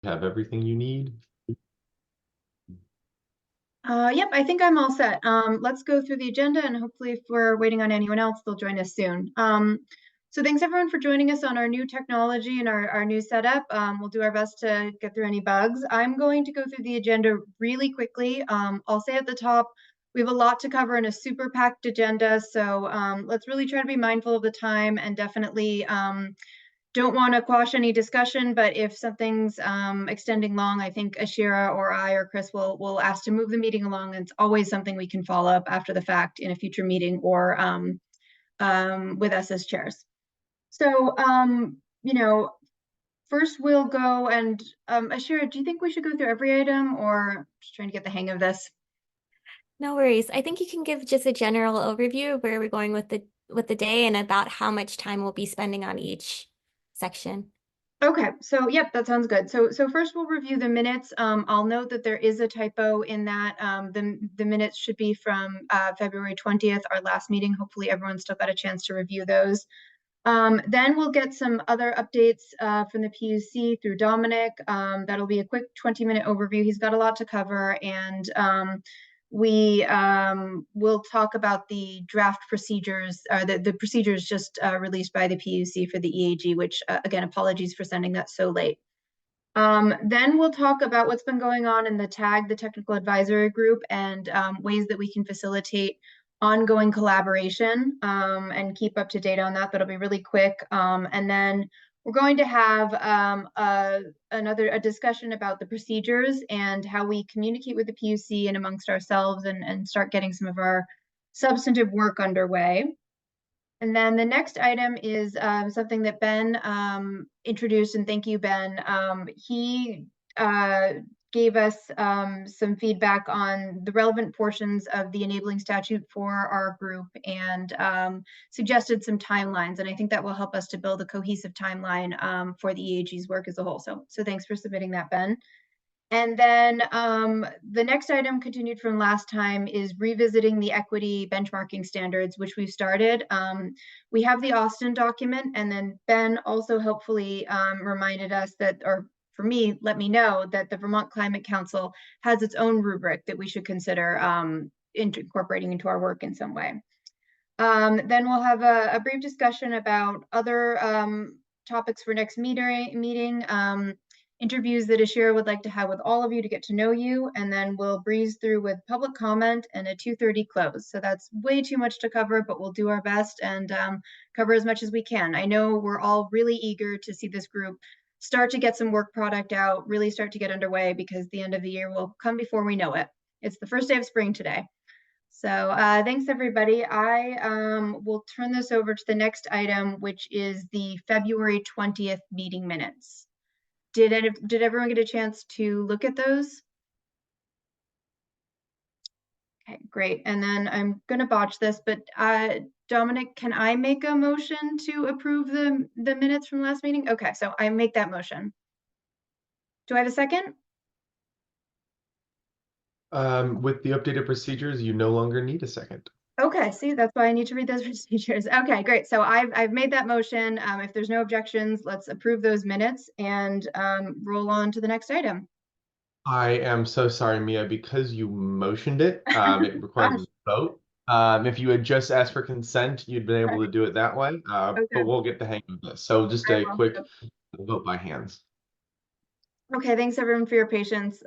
have everything you need? Yep, I think I'm all set. Let's go through the agenda and hopefully if we're waiting on anyone else, they'll join us soon. So thanks everyone for joining us on our new technology and our new setup. We'll do our best to get through any bugs. I'm going to go through the agenda really quickly. I'll say at the top, we have a lot to cover in a super packed agenda. So let's really try to be mindful of the time and definitely don't want to quash any discussion, but if something's extending long, I think Ashira or I or Chris will ask to move the meeting along. And it's always something we can follow up after the fact in a future meeting or with us as chairs. So, first we'll go and Ashira, do you think we should go through every item or just trying to get the hang of this? No worries. I think you can give just a general overview of where we're going with the day and about how much time we'll be spending on each section. Okay, so yep, that sounds good. So first we'll review the minutes. I'll note that there is a typo in that the minutes should be from February 20th, our last meeting. Hopefully everyone still got a chance to review those. Then we'll get some other updates from the PUC through Dominic. That'll be a quick 20-minute overview. He's got a lot to cover, and we will talk about the draft procedures, the procedures just released by the PUC for the EAG, which again, apologies for sending that so late. Then we'll talk about what's been going on in the TAG, the Technical Advisory Group, and ways that we can facilitate ongoing collaboration and keep up to date on that. That'll be really quick. And then we're going to have a discussion about the procedures and how we communicate with the PUC and amongst ourselves and start getting some of our substantive work underway. And then the next item is something that Ben introduced, and thank you, Ben. He gave us some feedback on the relevant portions of the enabling statute for our group and suggested some timelines. And I think that will help us to build a cohesive timeline for the EAG's work as a whole. So thanks for submitting that, Ben. And then the next item continued from last time is revisiting the equity benchmarking standards, which we've started. We have the Austin document, and then Ben also helpfully reminded us that, or for me, let me know that the Vermont Climate Council has its own rubric that we should consider incorporating into our work in some way. Then we'll have a brief discussion about other topics for next meeting. Interviews that Ashira would like to have with all of you to get to know you, and then we'll breeze through with public comment and a 2:30 close. So that's way too much to cover, but we'll do our best and cover as much as we can. I know we're all really eager to see this group start to get some work product out, really start to get underway, because the end of the year will come before we know it. It's the first day of spring today. So thanks everybody. I will turn this over to the next item, which is the February 20th meeting minutes. Did everyone get a chance to look at those? Okay, great. And then I'm going to botch this, but Dominic, can I make a motion to approve the minutes from last meeting? Okay, so I make that motion. Do I have a second? With the updated procedures, you no longer need a second. Okay, see, that's why I need to read those procedures. Okay, great. So I've made that motion. If there's no objections, let's approve those minutes and roll on to the next item. I am so sorry, Mia, because you motioned it, it required a vote. If you had just asked for consent, you'd been able to do it that way, Okay. but we'll get the hang of this. So just a quick vote by hands. Okay, thanks everyone for your patience.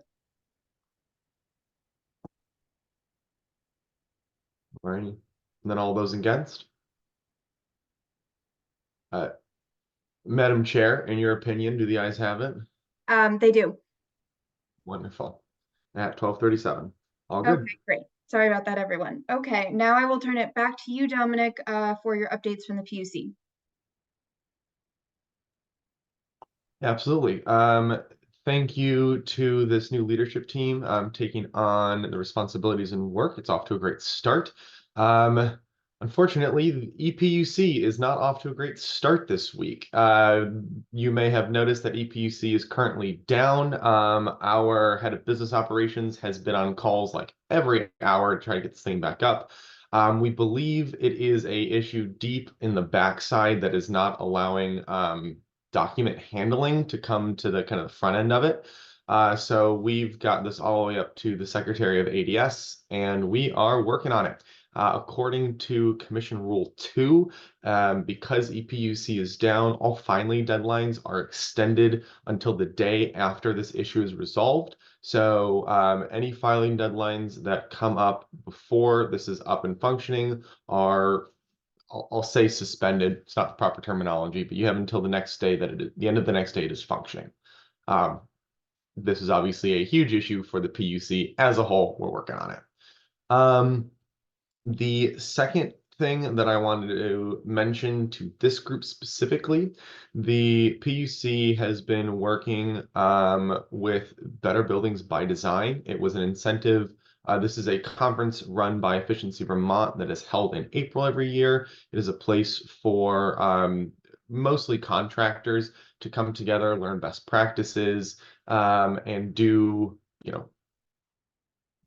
All right. And then all those against? Madam Chair, in your opinion, do the ayes have it? They do. Wonderful. At 12:37. All good. Okay, great. Sorry about that, everyone. Okay, now I will turn it back to you, Dominic, for your updates from the PUC. Absolutely. Thank you to this new leadership team taking on the responsibilities and work. It's off to a great start. Unfortunately, the EPUC is not off to a great start this week. You may have noticed that EPUC is currently down. Our head of business operations has been on calls like every hour to try to get this thing back up. We believe it is a issue deep in the backside that is not allowing document handling to come to the kind of the front end of it. So we've got this all the way up to the Secretary of ADS, and we are working on it. According to Commission Rule 2, because EPUC is down, all filing deadlines are extended until the day after this issue is resolved. So any filing deadlines that come up before this is up and functioning are, I'll say suspended. It's not the proper terminology, but you have until the next day the end of the next day it is functioning. This is obviously a huge issue for the PUC as a whole. We're working on it. The second thing that I wanted to mention to this group specifically, the PUC has been working with Better Buildings by Design. It was an incentive. This is a conference run by Efficiency Vermont that is held in April every year. It is a place for mostly contractors to come together, learn best practices, and do,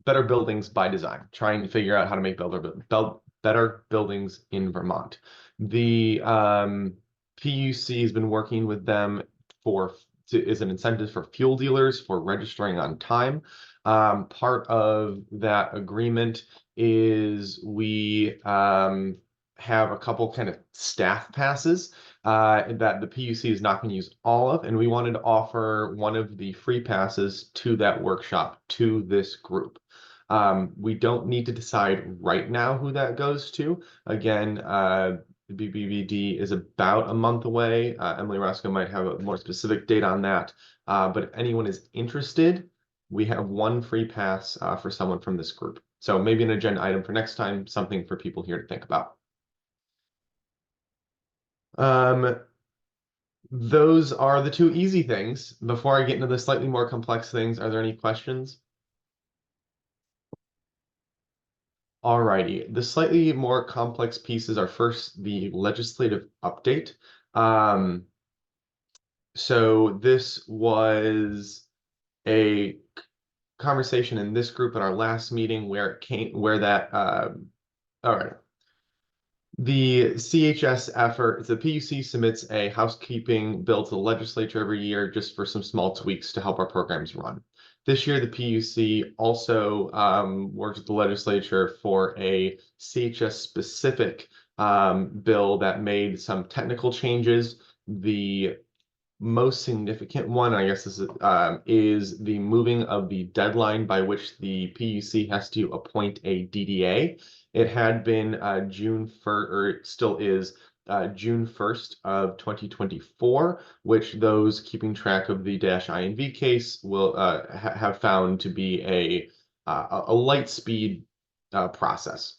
better buildings by design, trying to figure out how to make better buildings in Vermont. The PUC has been working with them is an incentive for fuel dealers for registering on time. Part of that agreement is we have a couple kind of staff passes that the PUC is not going to use all of, and we wanted to offer one of the free passes to that workshop to this group. We don't need to decide right now who that goes to. Again, BBBD is about a month away. Emily Roscoe might have a more specific date on that. But if anyone is interested, we have one free pass for someone from this group. So maybe an agenda item for next time, something for people here to think about. Those are the two easy things. Before I get into the slightly more complex things, are there any questions? Alrighty, the slightly more complex pieces are first the legislative update. So this was a conversation in this group at our last meeting where all right. The CHS effort, the PUC submits a housekeeping bill to the legislature every year just for some small tweaks to help our programs run. This year, the PUC also worked with the legislature for a CHS-specific bill that made some technical changes. The most significant one, I guess, is the moving of the deadline by which the PUC has to appoint a DDA. It had been June 1st, or it still is June 1st of 2024, which those keeping track of the -INV case will have found to be a light speed process.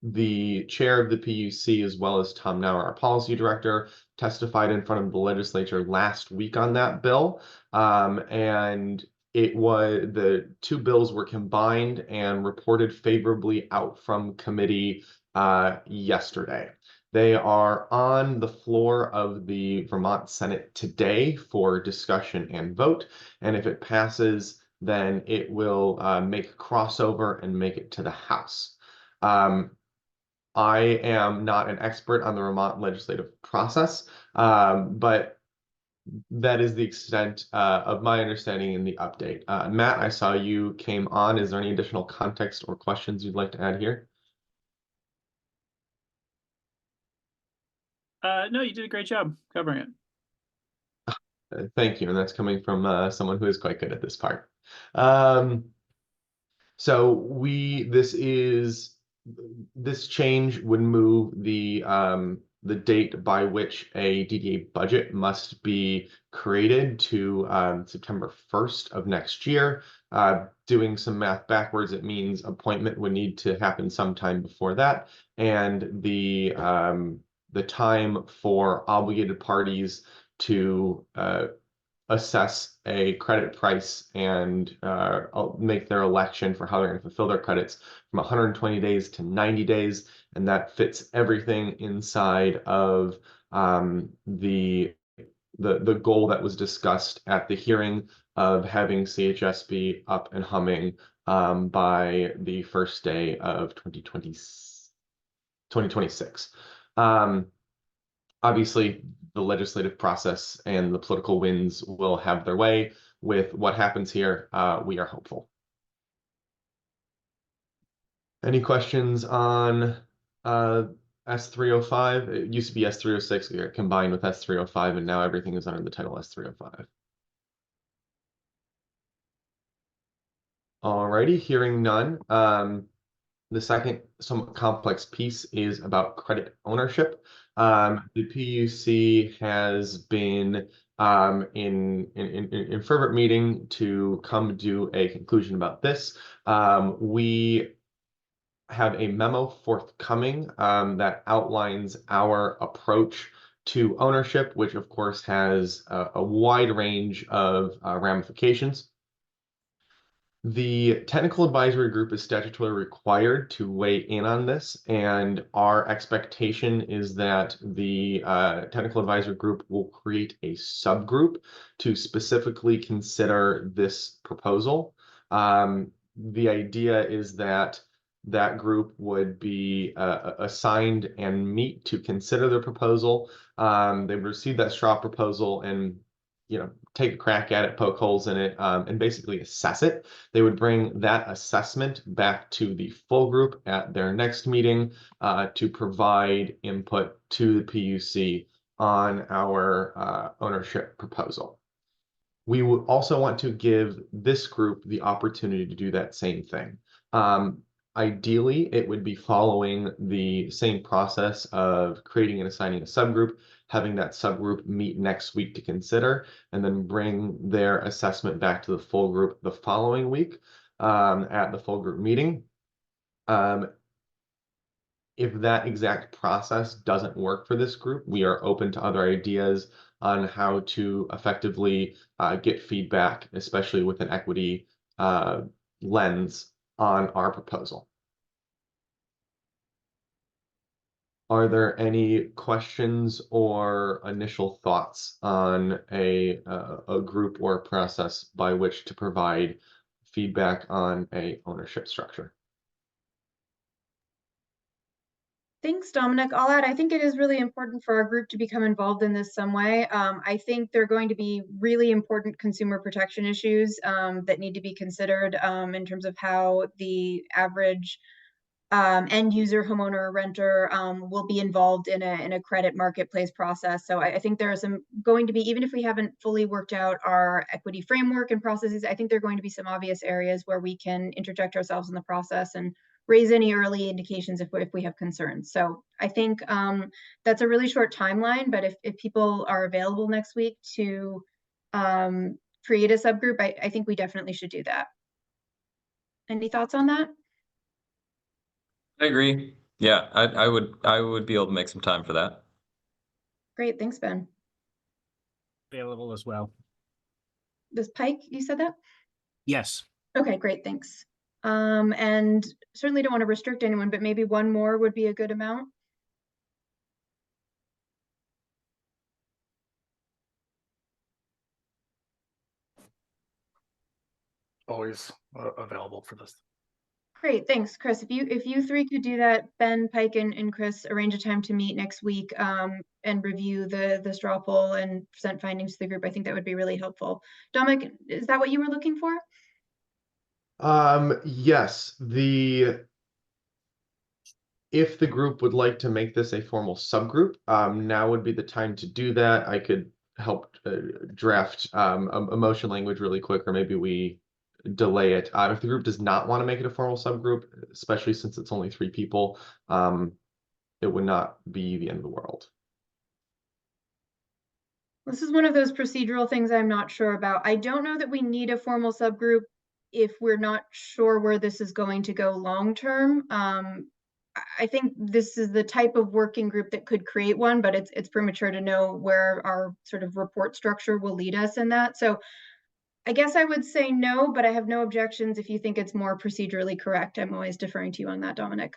The chair of the PUC, as well as Tom Nauer, our policy director, testified in front of the legislature last week on that bill. And the two bills were combined and reported favorably out from committee yesterday. They are on the floor of the Vermont Senate today for discussion and vote. And if it passes, then it will make a crossover and make it to the House. I am not an expert on the Vermont legislative process, but that is the extent of my understanding in the update. Matt, I saw you came on. Is there any additional context or questions you'd like to add here? No, you did a great job covering it. Thank you, and that's coming from someone who is quite good at this part. So this change would move the date by which a DDA budget must be created to September 1st of next year. Doing some math backwards, it means appointment would need to happen sometime before that, and the time for obligated parties to assess a credit price and make their election for how they're going to fulfill their credits from 120 days to 90 days. And that fits everything inside of the goal that was discussed at the hearing of having CHS be up and humming by the first day of 2026. Obviously, the legislative process and the political winds will have their way with what happens here. We are hopeful. Any questions on S305? It used to be S306. We are combined with S305, and now everything is under the title S305. Alrighty, hearing none. The second somewhat complex piece is about credit ownership. The PUC has been in fervent meeting to come to a conclusion about this. We have a memo forthcoming that outlines our approach to ownership, which of course has a wide range of ramifications. The technical advisory group is statutorily required to weigh in on this, and our expectation is that the technical advisory group will create a subgroup to specifically consider this proposal. The idea is that that group would be assigned and meet to consider the proposal. They would receive that straw proposal and take a crack at it, poke holes in it, and basically assess it. They would bring that assessment back to the full group at their next meeting to provide input to the PUC on our ownership proposal. We would also want to give this group the opportunity to do that same thing. Ideally, it would be following the same process of creating and assigning a subgroup, having that subgroup meet next week to consider, and then bring their assessment back to the full group the following week at the full group meeting. If that exact process doesn't work for this group, we are open to other ideas on how to effectively get feedback, especially with an equity lens on our proposal. Are there any questions or initial thoughts on a group or process by which to provide feedback on a ownership structure? Thanks, Dominic. I'll add, I think it is really important for our group to become involved in this some way. I think there are going to be really important consumer protection issues that need to be considered in terms of how the average end user, homeowner, or renter will be involved in a credit marketplace process. So I think there are going to be, even if we haven't fully worked out our equity framework and processes, I think there are going to be some obvious areas where we can interject ourselves in the process and raise any early indications if we have concerns. So I think that's a really short timeline, but if people are available next week to create a subgroup, I think we definitely should do that. Any thoughts on that? I agree. Yeah, I would be able to make some time for that. Great, thanks, Ben. Available as well. Does Pike, you said that? Yes. Okay, great, thanks. And certainly don't want to restrict anyone, but maybe one more would be a good amount. Always available for this. Great, thanks, Chris. If you three could do that, Ben, Pike, and Chris, arrange a time to meet next week and review the straw poll and present findings to the group, I think that would be really helpful. Dominic, is that what you were looking for? Yes, if the group would like to make this a formal subgroup, now would be the time to do that. I could help draft a motion language really quick, or maybe we delay it. If the group does not want to make it a formal subgroup, especially since it's only 3 people, it would not be the end of the world. This is one of those procedural things I'm not sure about. I don't know that we need a formal subgroup if we're not sure where this is going to go long term. I think this is the type of working group that could create one, but it's premature to know where our sort of report structure will lead us in that. So I guess I would say no, but I have no objections if you think it's more procedurally correct. I'm always deferring to you on that, Dominic.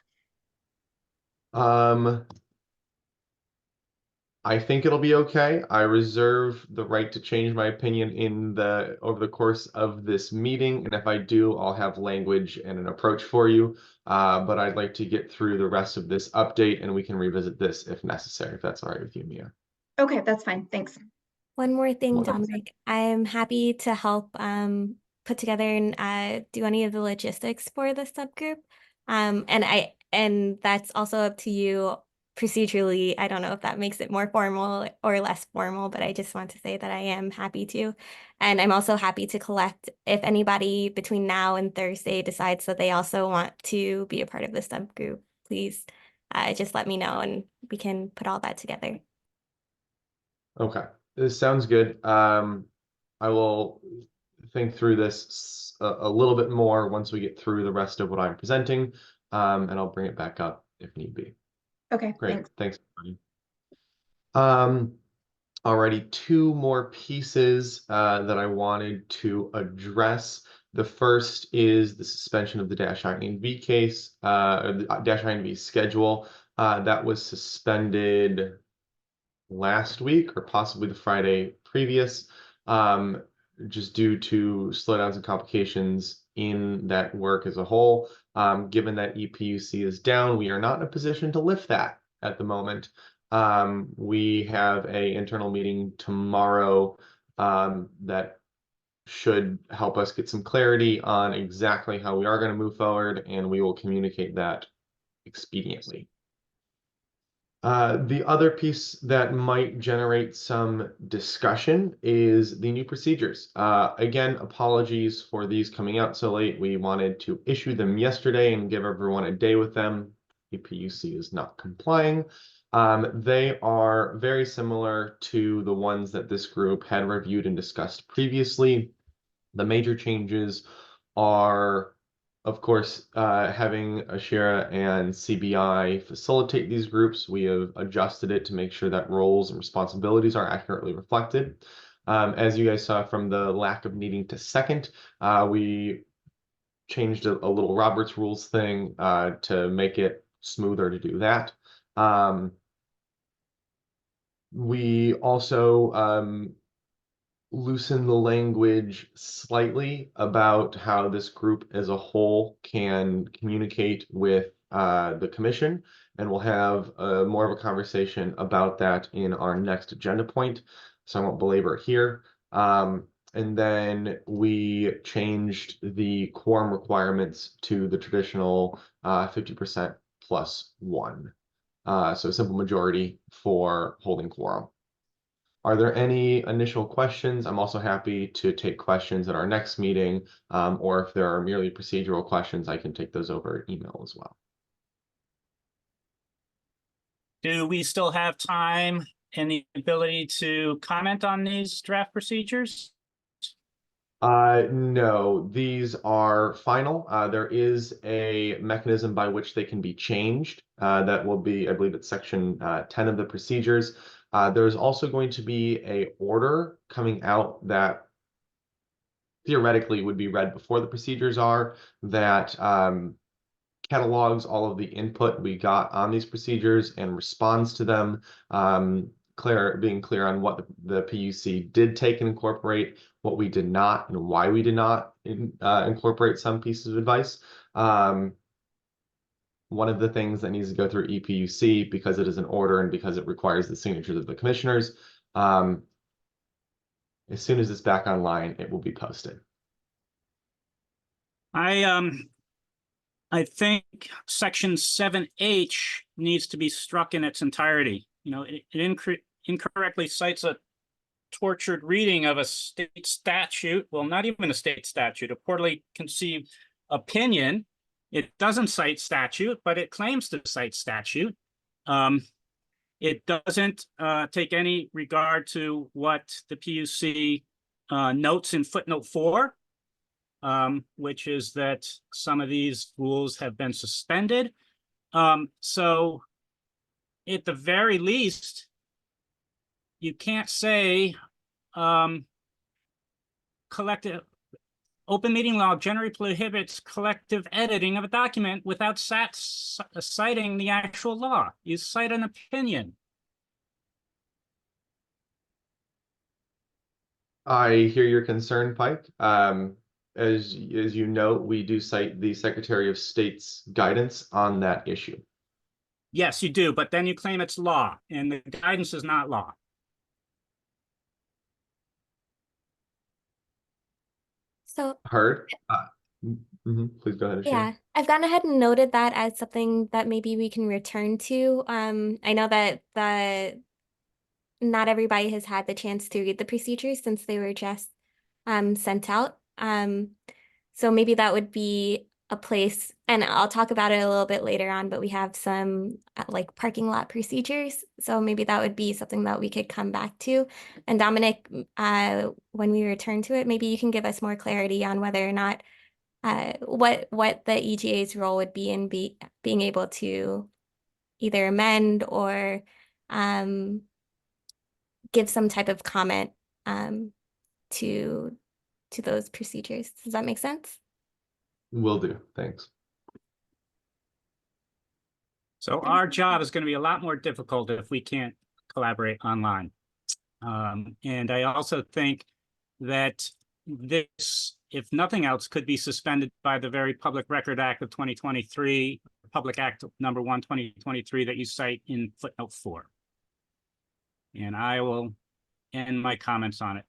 I think it'll be okay. I reserve the right to change my opinion over the course of this meeting, and if I do, I'll have language and an approach for you. But I'd like to get through the rest of this update, and we can revisit this if necessary, if that's all right with you, Mia. Okay, that's fine. Thanks. One more thing, Wonderful. Dominic. I'm happy to help put together and do any of the logistics for the subgroup. And that's also up to you procedurally. I don't know if that makes it more formal or less formal, but I just want to say that I am happy to. And I'm also happy to collect if anybody between now and Thursday decides that they also want to be a part of the subgroup, please just let me know and we can put all that together. Okay, this sounds good. I will think through this a little bit more once we get through the rest of what I'm presenting, and I'll bring it back up if need be. Okay, Great, thanks. thanks, everybody. Already two more pieces that I wanted to address. The first is the suspension of the -INV case, the -INV schedule that was suspended last week or possibly the Friday previous, just due to slowdowns and complications in that work as a whole. Given that EPUC is down, we are not in a position to lift that at the moment. We have a internal meeting tomorrow that should help us get some clarity on exactly how we are going to move forward, and we will communicate that expediently. The other piece that might generate some discussion is the new procedures. Again, apologies for these coming out so late. We wanted to issue them yesterday and give everyone a day with them. EPUC is not complying. They are very similar to the ones that this group had reviewed and discussed previously. The major changes are, of course, having Ashera and CBI facilitate these groups. We have adjusted it to make sure that roles and responsibilities are accurately reflected. As you guys saw from the lack of needing to second, we changed a little Robert's rules thing to make it smoother to do that. We also loosen the language slightly about how this group as a whole can communicate with the commission, and we'll have more of a conversation about that in our next agenda point, so I won't belabor it here. And then we changed the quorum requirements to the traditional 50% plus one. So a simple majority for holding quorum. Are there any initial questions? I'm also happy to take questions at our next meeting, or if there are merely procedural questions, I can take those over email as well. Do we still have time and the ability to comment on these draft procedures? No, these are final. There is a mechanism by which they can be changed. That will be, I believe it's section 10 of the procedures. There's also going to be an order coming out that theoretically would be read before the procedures are, that catalogs all of the input we got on these procedures and responds to them, being clear on what the PUC did take and incorporate, what we did not, and why we did not incorporate some pieces of advice. One of the things that needs to go through EPUC, because it is an order and because it requires the signatures of the commissioners, as soon as it's back online, it will be posted. I think section 7H needs to be struck in its entirety. You know, it incorrectly cites a tortured reading of a state statute. Well, not even a state statute, a poorly conceived opinion. It doesn't cite statute, but it claims to cite statute. It doesn't take any regard to what the PUC notes in footnote 4. Which is that some of these rules have been suspended. So at the very least, you can't say collective open meeting law generally prohibits collective editing of a document without citing the actual law. You cite an opinion. I hear your concern, Pike. As you note, we do cite the Secretary of State's guidance on that issue. Yes, you do, but then you claim it's law, and the guidance is not law. So Heard? Please go ahead, Ashia. yeah, I've gone ahead and noted that as something that maybe we can return to. I know that not everybody has had the chance to read the procedures since they were just sent out. So maybe that would be a place, and I'll talk about it a little bit later on, but we have some like parking lot procedures. So maybe that would be something that we could come back to. And Dominic, when we return to it, maybe you can give us more clarity on whether or not what the EGA's role would be in being able to either amend or give some type of comment to those procedures. Does that make sense? Will do. Thanks. So our job is going to be a lot more difficult if we can't collaborate online. And I also think that this, if nothing else, could be suspended by the very Public Record Act of 2023, Public Act number 1, 2023 that you cite in footnote 4. And I will end my comments on it.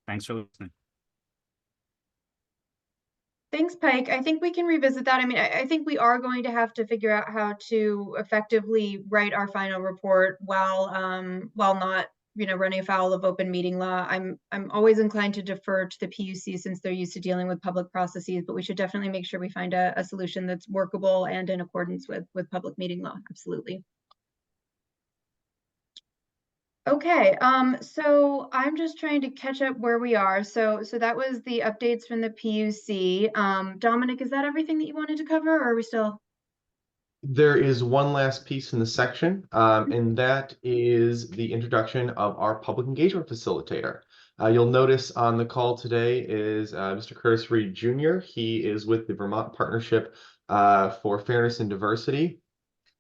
Thanks for listening. Thanks, Pike. I think we can revisit that. I mean, I think we are going to have to figure out how to effectively write our final report while not, running afoul of open meeting law. I'm always inclined to defer to the PUC since they're used to dealing with public processes, but we should definitely make sure we find a solution that's workable and in accordance with public meeting law. Absolutely. Okay, so I'm just trying to catch up where we are. So that was the updates from the PUC. Dominic, is that everything that you wanted to cover, or are we still? There is one last piece in the section, and that is the introduction of our public engagement facilitator. You'll notice on the call today is Mr. Curtis Reed Jr. He is with the Vermont Partnership for Fairness and Diversity.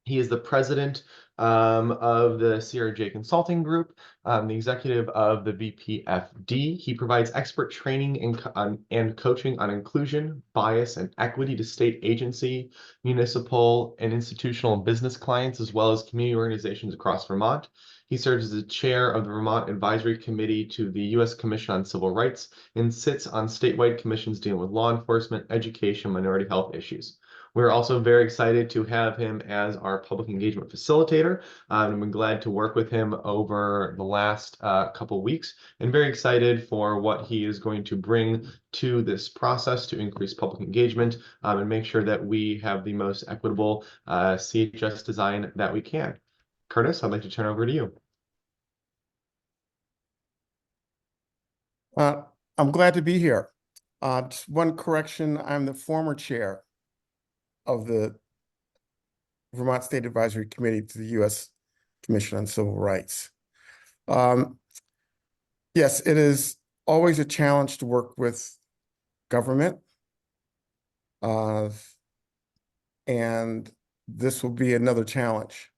He is the president of the CRJ Consulting Group, the executive of the VPFD. He provides expert training and coaching on inclusion, bias, and equity to state agency, municipal, and institutional and business clients, as well as community organizations across Vermont. He serves as the chair of the Vermont Advisory Committee to the U.S. Commission on Civil Rights and sits on statewide commissions dealing with law enforcement, education, minority health issues. We're also very excited to have him as our public engagement facilitator. And we're glad to work with him over the last couple weeks, and very excited for what he is going to bring to this process to increase public engagement and make sure that we have the most equitable CHS design that we can. Curtis, I'd like to turn over to you. I'm glad to be here. Just one correction, I'm the former chair of the Vermont State Advisory Committee to the U.S. Commission on Civil Rights. Yes, it is always a challenge to work with government. And this will be another challenge.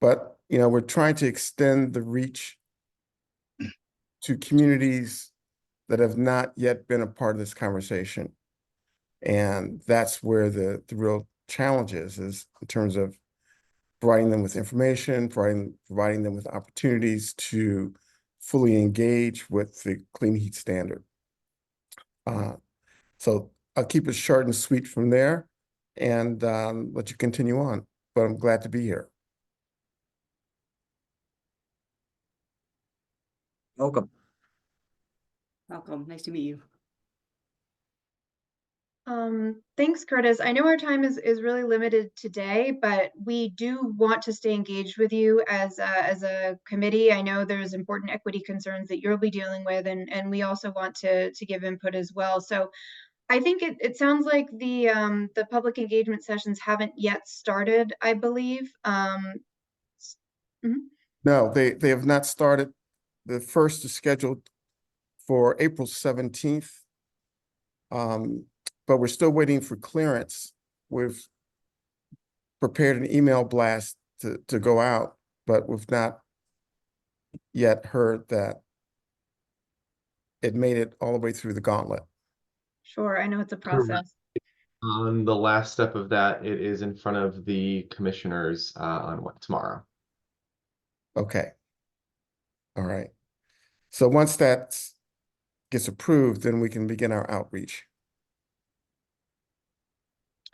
But, we're trying to extend the reach to communities that have not yet been a part of this conversation. And that's where the real challenge is in terms of providing them with information, providing them with opportunities to fully engage with the clean heat standard. So I'll keep it short and sweet from there and let you continue on, but I'm glad to be here. Welcome. Welcome. Nice to meet you. Thanks, Curtis. I know our time is really limited today, but we do want to stay engaged with you as a committee. I know there's important equity concerns that you'll be dealing with, and we also want to give input as well. So I think it sounds like the public engagement sessions haven't yet started, I believe. No, they have not started. The first is scheduled for April 17th. But we're still waiting for clearance. We've prepared an email blast to go out, but we've not yet heard that it made it all the way through the gauntlet. Sure, I know it's a process. On the last step of that, it is in front of the commissioners on tomorrow. Okay. All right. So once that gets approved, then we can begin our outreach.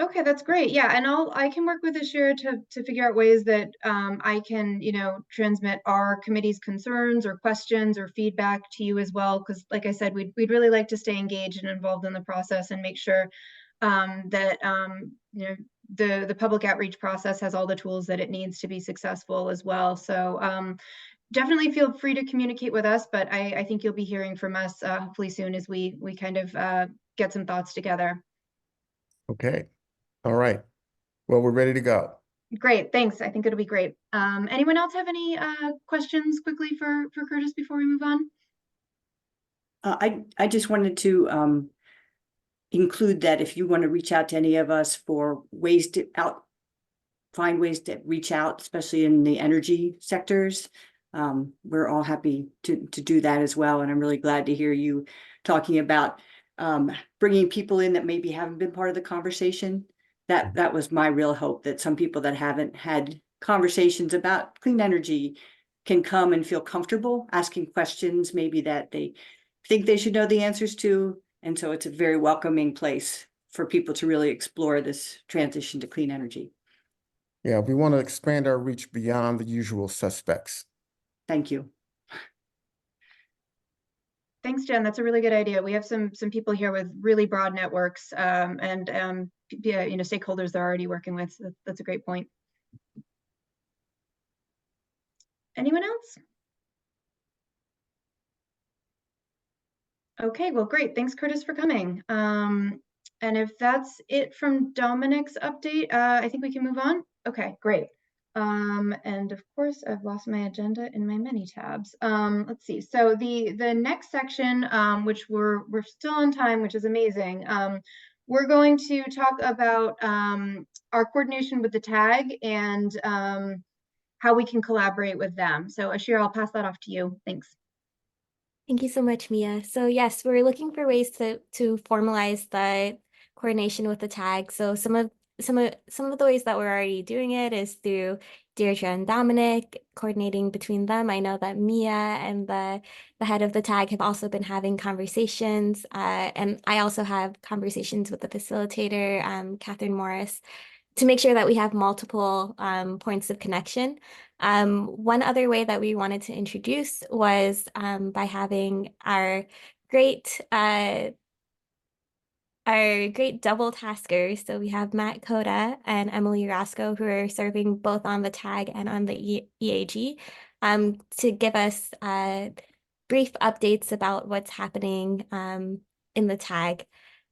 Okay, that's great. Yeah, and I can work with Ashira to figure out ways that I can, transmit our committee's concerns or questions or feedback to you as well. Because like I said, we'd really like to stay engaged and involved in the process and make sure that the public outreach process has all the tools that it needs to be successful as well. So definitely feel free to communicate with us, but I think you'll be hearing from us hopefully soon as we kind of get some thoughts together. Okay. All right. Well, we're ready to go. Great, thanks. I think it'll be great. Anyone else have any questions quickly for Curtis before we move on? I just wanted to include that if you want to reach out to any of us for ways to find ways to reach out, especially in the energy sectors, we're all happy to do that as well. And I'm really glad to hear you talking about bringing people in that maybe haven't been part of the conversation. That was my real hope, that some people that haven't had conversations about clean energy can come and feel comfortable asking questions maybe that they think they should know the answers to. And so it's a very welcoming place for people to really explore this transition to clean energy. Yeah, we want to expand our reach beyond the usual suspects. Thank you. Thanks, Jen. That's a really good idea. We have some people here with really broad networks and stakeholders they're already working with. So that's a great point. Anyone else? Okay, well, great. Thanks, Curtis, for coming. And if that's it from Dominic's update, I think we can move on. Okay, great. And of course, I've lost my agenda in my many tabs. Let's see. So the next section, which we're still on time, which is amazing. We're going to talk about our coordination with the TAG and how we can collaborate with them. So Ashira, I'll pass that off to you. Thanks. Thank you so much, Mia. So yes, we're looking for ways to formalize the coordination with the TAG. So some of the ways that we're already doing it is through Deirdre and Dominic, coordinating between them. I know that Mia and the head of the TAG have also been having conversations, and I also have conversations with the facilitator, Catherine Morris, to make sure that we have multiple points of connection. One other way that we wanted to introduce was by having our great double taskers. So we have Matt Koda and Emily Roscoe, who are serving both on the TAG and on the EAG, to give us brief updates about what's happening in the TAG.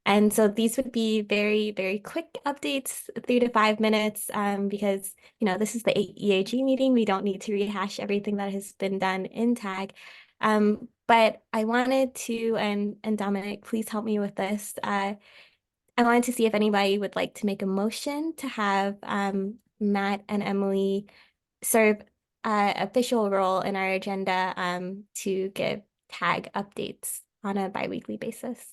And so these would be very, very quick updates, 3 to 5 minutes, because, this is the EAG meeting. We don't need to rehash everything that has been done in TAG. But I wanted to, and Dominic, please help me with this. I wanted to see if anybody would like to make a motion to have Matt and Emily serve official role in our agenda to give TAG updates on a bi-weekly basis.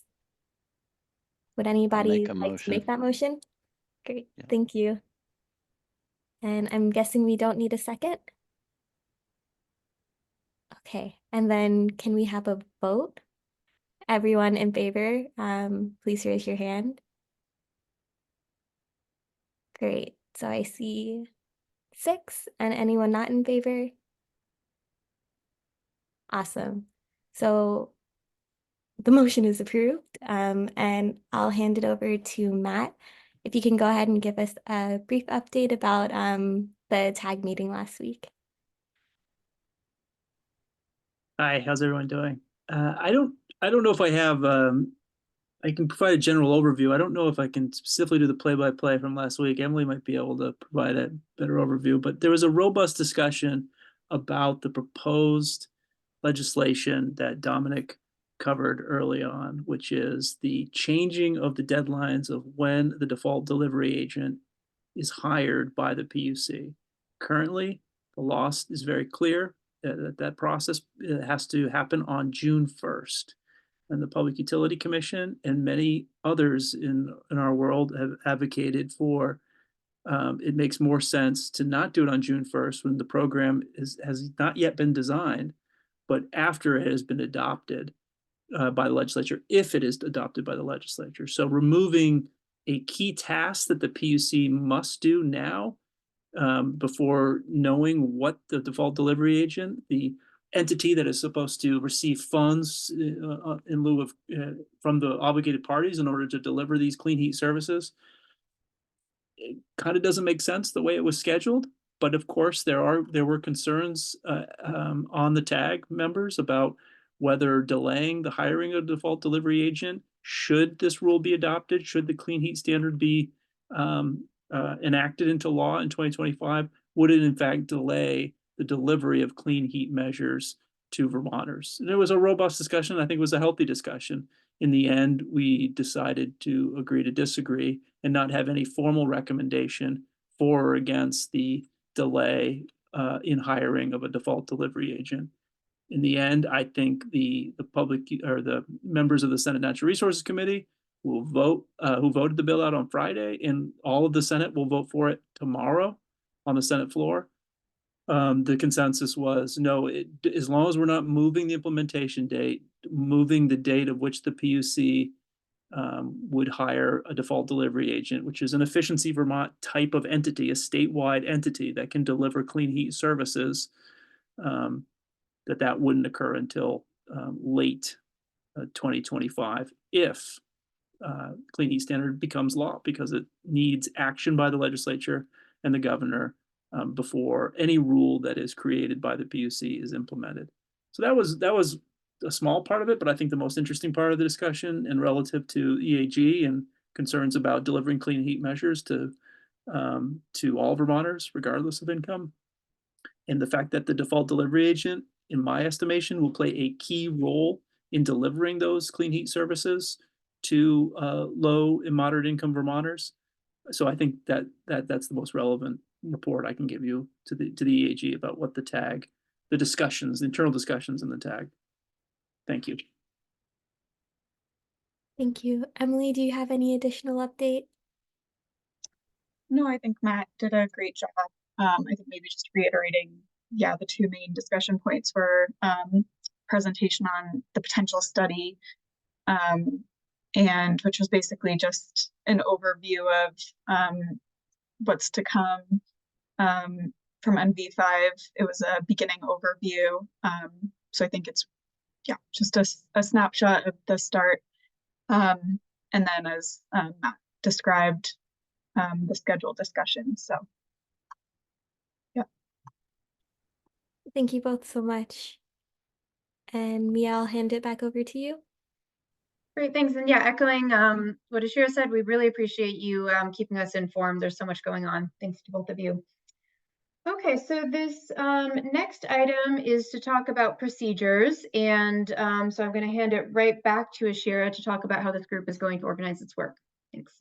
Would anybody like to make that motion? Great, yeah. Thank you. And I'm guessing we don't need a second? Okay, and then can we have a vote? Everyone in favor, please raise your hand. Great, so I see 6, and anyone not in favor? Awesome. So the motion is approved, and I'll hand it over to Matt. If you can go ahead and give us a brief update about the TAG meeting last week. Hi, how's everyone doing? I don't know if I have, I can provide a general overview. I don't know if I can specifically do the play-by-play from last week. Emily might be able to provide a better overview, but there was a robust discussion about the proposed legislation that Dominic covered early on, which is the changing of the deadlines of when the default delivery agent is hired by the PUC. Currently, the law is very clear that process has to happen on June 1st. And the Public Utility Commission and many others in our world have advocated for it makes more sense to not do it on June 1st when the program has not yet been designed, but after it has been adopted, by the legislature if it is adopted by the legislature. So removing a key task that the PUC must do now before knowing what the default delivery agent, the entity that is supposed to receive funds in lieu of from the obligated parties in order to deliver these clean heat services, it kind of doesn't make sense the way it was scheduled. But of course, there were concerns on the TAG members about whether delaying the hiring of a default delivery agent, should this rule be adopted, should the clean heat standard be enacted into law in 2025, would it in fact delay the delivery of clean heat measures to Vermonters? And it was a robust discussion. I think it was a healthy discussion. In the end, we decided to agree to disagree and not have any formal recommendation for or against the delay in hiring of a default delivery agent. In the end, I think the public or the members of the Senate Natural Resources Committee will vote, who voted the bill out on Friday, and all of the Senate will vote for it tomorrow on the Senate floor. The consensus was no, as long as we're not moving the implementation date, moving the date of which the PUC would hire a default delivery agent, which is an Efficiency Vermont type of entity, a statewide entity that can deliver clean heat services, that wouldn't occur until late 2025 if clean heat standard becomes law, because it needs action by the legislature and the governor before any rule that is created by the PUC is implemented. So that was a small part of it, but I think the most interesting part of the discussion, and relative to EAG and concerns about delivering clean heat measures to all Vermonters, regardless of income, and the fact that the default delivery agent, in my estimation, will play a key role in delivering those clean heat services to low and moderate income Vermonters. So I think that's the most relevant report I can give you to the EAG about what the TAG, the discussions, the internal discussions in the TAG. Thank you. Thank you. Emily, do you have any additional update? No, I think Matt did a great job. I think maybe just reiterating, yeah, the two main discussion points were presentation on the potential study, and which was basically just an overview of what's to come from NV5. It was a beginning overview. So I think it's, yeah, just a snapshot of the start. And then as Matt described, the scheduled discussion. So, yeah. Thank you both so much. And Mia, I'll hand it back over to you. Great, thanks. And yeah, echoing what Ashira said, we really appreciate you keeping us informed. There's so much going on. Thanks to both of you. Okay, so this next item is to talk about procedures. And so I'm going to hand it right back to Ashira to talk about how this group is going to organize its work. Thanks.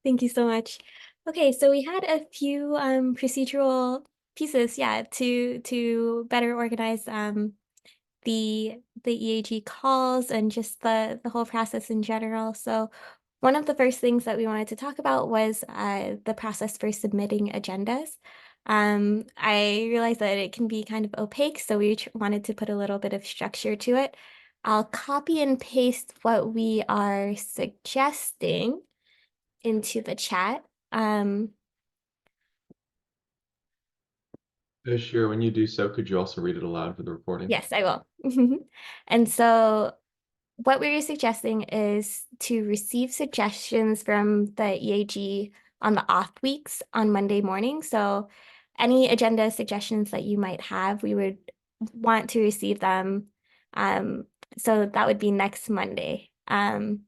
Thank you so much. Okay, so we had a few procedural pieces, yeah, to better organize the EAG calls and just the whole process in general. So one of the first things that we wanted to talk about was the process for submitting agendas. I realized that it can be kind of opaque, so we wanted to put a little bit of structure to it. I'll copy and paste what we are suggesting into the chat. Sure, when you do so, could you also read it aloud for the recording? Yes, I will. And so what we're suggesting is to receive suggestions from the EAG on the off weeks on Monday morning. So any agenda suggestions that you might have, we would want to receive them. So that would be next Monday. And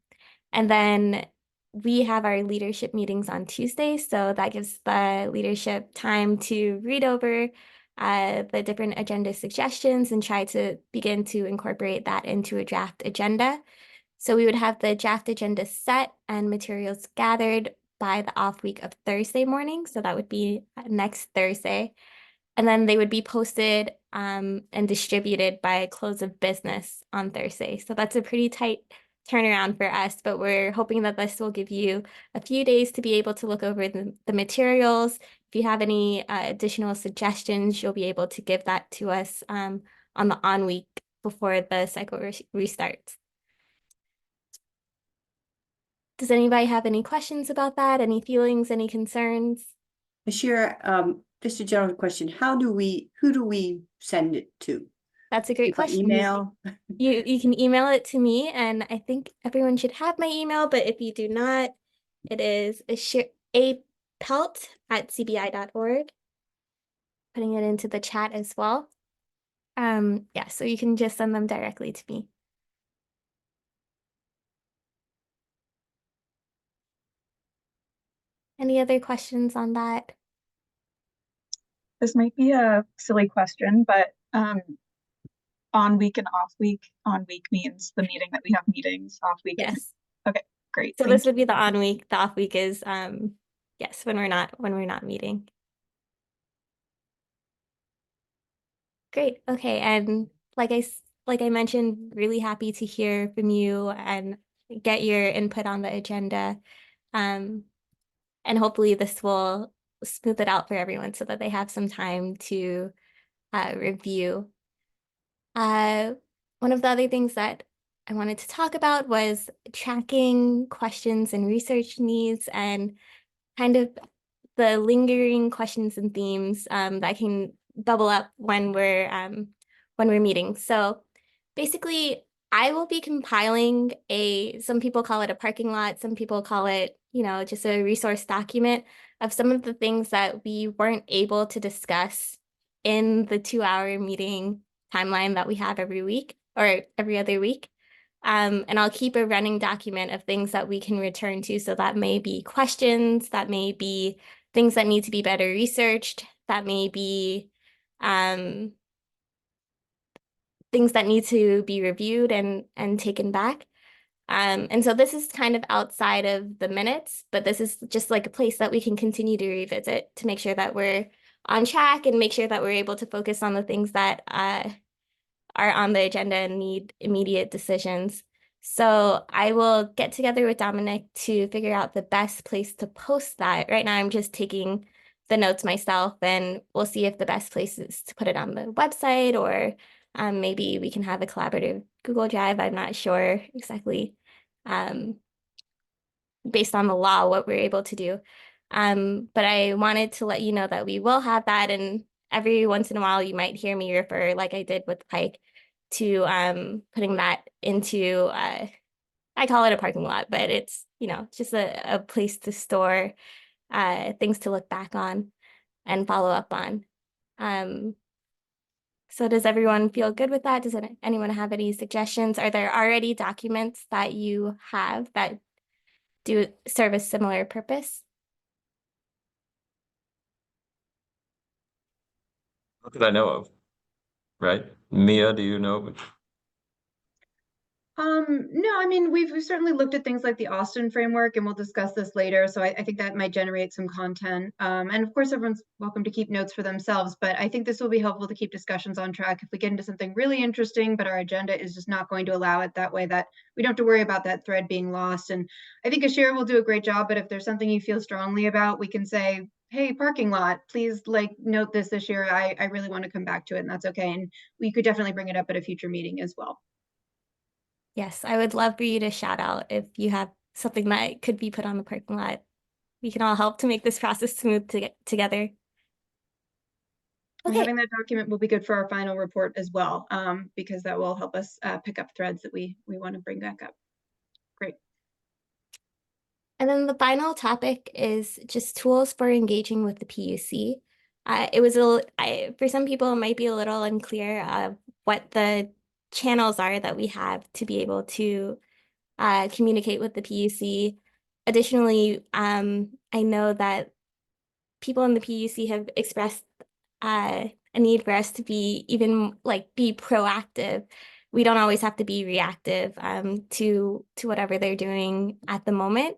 then we have our leadership meetings on Tuesday, so that gives the leadership time to read over the different agenda suggestions and try to begin to incorporate that into a draft agenda. So we would have the draft agenda set and materials gathered by the off week of Thursday morning, so that would be next Thursday. And then they would be posted and distributed by close of business on Thursday. So that's a pretty tight turnaround for us, but we're hoping that this will give you a few days to be able to look over the materials. If you have any additional suggestions, you'll be able to give that to us on the on week before the cycle restarts. Does anybody have any questions about that? Any feelings, any concerns? Bashir, just a general question. Who do we send it to? That's a great By question. email? You can email it to me, and I think everyone should have my email, but if you do not, it is apelt@cbi.org. Putting it into the chat as well. Yeah, so you can just send them directly to me. Any other questions on that? This might be a silly question, but on week and off week. On week means the meeting that we have meetings. Off week is Yes. okay. Great. So Thank this would be the on week. The off week is yes, when we're not meeting. Great. Okay. And like I mentioned, really happy to hear from you and get your input on the agenda. And hopefully this will smooth it out for everyone so that they have some time to review. One of the other things that I wanted to talk about was tracking questions and research needs and kind of the lingering questions and themes that can bubble up when we're meeting. So basically, I will be compiling some people call it a parking lot, some people call it, just a resource document of some of the things that we weren't able to discuss in the 2-hour meeting timeline that we have every week or every other week. And I'll keep a running document of things that we can return to. So that may be questions, that may be things that need to be better researched, that may be things that need to be reviewed and taken back. And so this is kind of outside of the minutes, but this is just like a place that we can continue to revisit to make sure that we're on track and make sure that we're able to focus on the things that are on the agenda and need immediate decisions. So I will get together with Dominic to figure out the best place to post that. Right now, I'm just taking the notes myself, and we'll see if the best place is to put it on the website, or maybe we can have a collaborative Google Drive. I'm not sure exactly based on the law what we're able to do. But I wanted to let you know that we will have that, and every once in a while you might hear me refer, like I did with Pike, to putting that into I call it a parking lot, but it's just a place to store things to look back on and follow up on. So does everyone feel good with that? Does anyone have any suggestions? Are there already documents that you have that do serve a similar purpose? Not that I know of, right? Mia, do you know? No, I mean, we've certainly looked at things like the Austin framework, and we'll discuss this later. So I think that might generate some content. And of course, everyone's welcome to keep notes for themselves, but I think this will be helpful to keep discussions on track if we get into something really interesting, but our agenda is just not going to allow it that way, that we don't have to worry about that thread being lost. And I think Ashira will do a great job, but if there's something you feel strongly about, we can say, hey, parking lot, please note this Ashira. I really want to come back to it, and that's okay. And we could definitely bring it up at a future meeting as well. Yes, I would love for you to shout out if you have something that could be put on the parking lot. We can all help to make this process smooth to get together. And having that document will be good for our final report as well, because that will help us pick up threads that we want to bring back up. Great. And then the final topic is just tools for engaging with the PUC. It was for some people, it might be a little unclear of what the channels are that we have to be able to communicate with the PUC. Additionally, I know that people in the PUC have expressed a need for us to be be proactive. We don't always have to be reactive to whatever they're doing at the moment.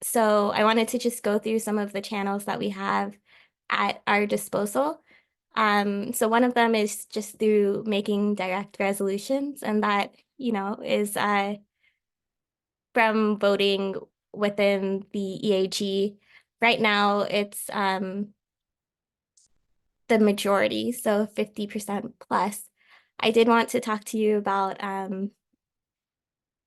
So I wanted to just go through some of the channels that we have at our disposal. So one of them is just through making direct resolutions, and that, is from voting within the EAG. Right now, it's the majority, so 50% plus. I did want to talk to you about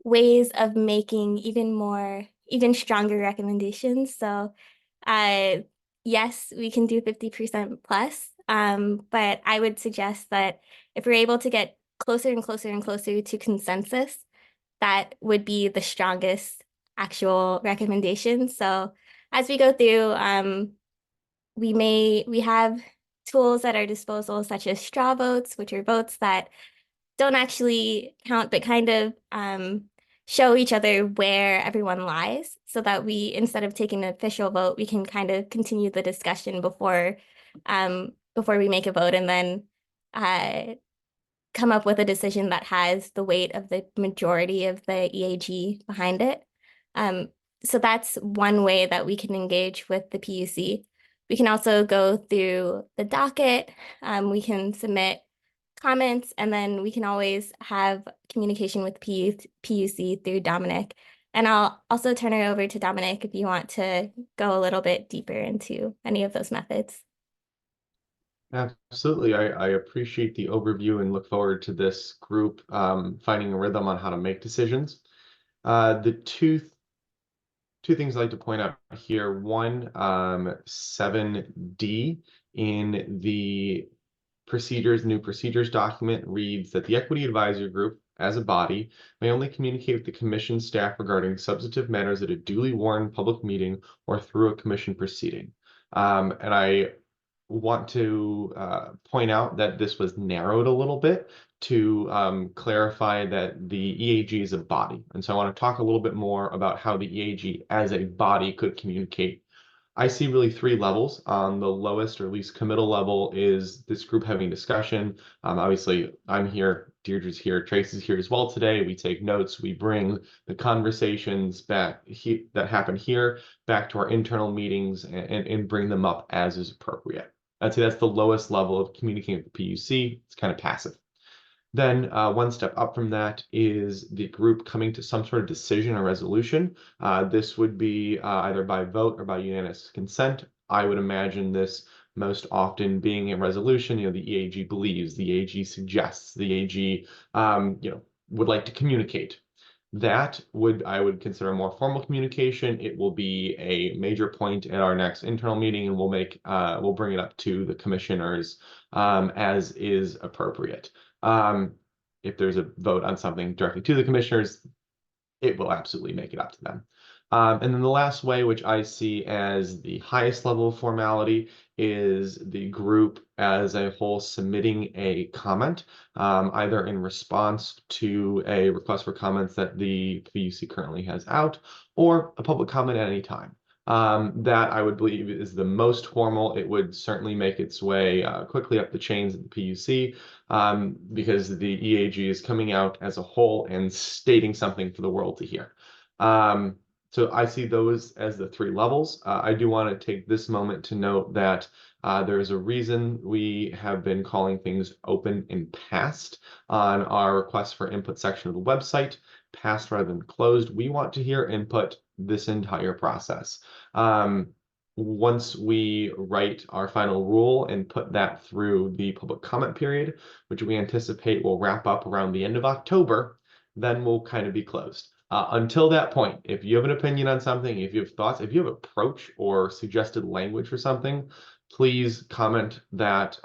ways of making even stronger recommendations. So yes, we can do 50% plus, but I would suggest that if we're able to get closer and closer and closer to consensus, that would be the strongest actual recommendation. So as we go through, we have tools at our disposal, such as straw votes, which are votes that don't actually count, but kind of show each other where everyone lies, so that we, instead of taking an official vote, we can kind of continue the discussion before we make a vote, and then come up with a decision that has the weight of the majority of the EAG behind it. So that's one way that we can engage with the PUC. We can also go through the docket. We can submit comments, and then we can always have communication with PUC through Dominic. And I'll also turn it over to Dominic if you want to go a little bit deeper into any of those methods. Absolutely. I appreciate the overview and look forward to this group finding a rhythm on how to make decisions. The two things I'd like to point out here. One, 7D in the new procedures document reads that the Equity Advisory Group, as a body, may only communicate with the commission staff regarding substantive matters at a duly warned public meeting or through a commission proceeding. And I want to point out that this was narrowed a little bit to clarify that the EAG is a body. And so I want to talk a little bit more about how the EAG as a body could communicate. I see really three levels. The lowest or least committal level is this group having discussion. Obviously, I'm here, Deirdre's here, Tracy's here as well today. We take notes, we bring the conversations back that happen here back to our internal meetings and bring them up as is appropriate. I'd say that's the lowest level of communicating with the PUC. It's kind of passive. Then one step up from that is the group coming to some sort of decision or resolution. This would be either by vote or by unanimous consent. I would imagine this most often being a resolution. The EAG believes, the EAG suggests, the EAG would like to communicate. That I would consider more formal communication. It will be a major point at our next internal meeting, and we'll bring it up to the commissioners as is appropriate. If there's a vote on something directly to the commissioners, it will absolutely make it up to them. And then the last way, which I see as the highest level of formality, is the group as a whole submitting a comment, either in response to a request for comments that the PUC currently has out, or a public comment at any time. That I would believe is the most formal. It would certainly make its way quickly up the chains of the PUC because the EAG is coming out as a whole and stating something for the world to hear. So I see those as the three levels. I do want to take this moment to note that there is a reason we have been calling things open and passed on our request for input section of the website, passed rather than closed. We want to hear input this entire process. Once we write our final rule and put that through the public comment period, which we anticipate will wrap up around the end of October, then we'll kind of be closed. Until that point, if you have an opinion on something, if you have thoughts, if you have approach or suggested language for something, please comment that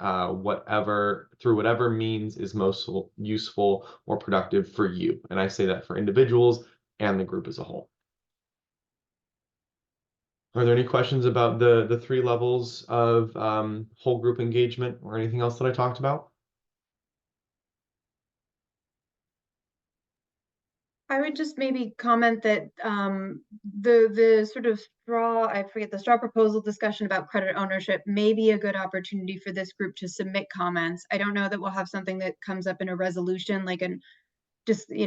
through whatever means is most useful or productive for you. And I say that for individuals and the group as a whole. Are there any questions about the three levels of whole group engagement or anything else that I talked about? I would just maybe comment that the sort of straw proposal discussion about credit ownership may be a good opportunity for this group to submit comments. I don't know that we'll have something that comes up in a resolution, like an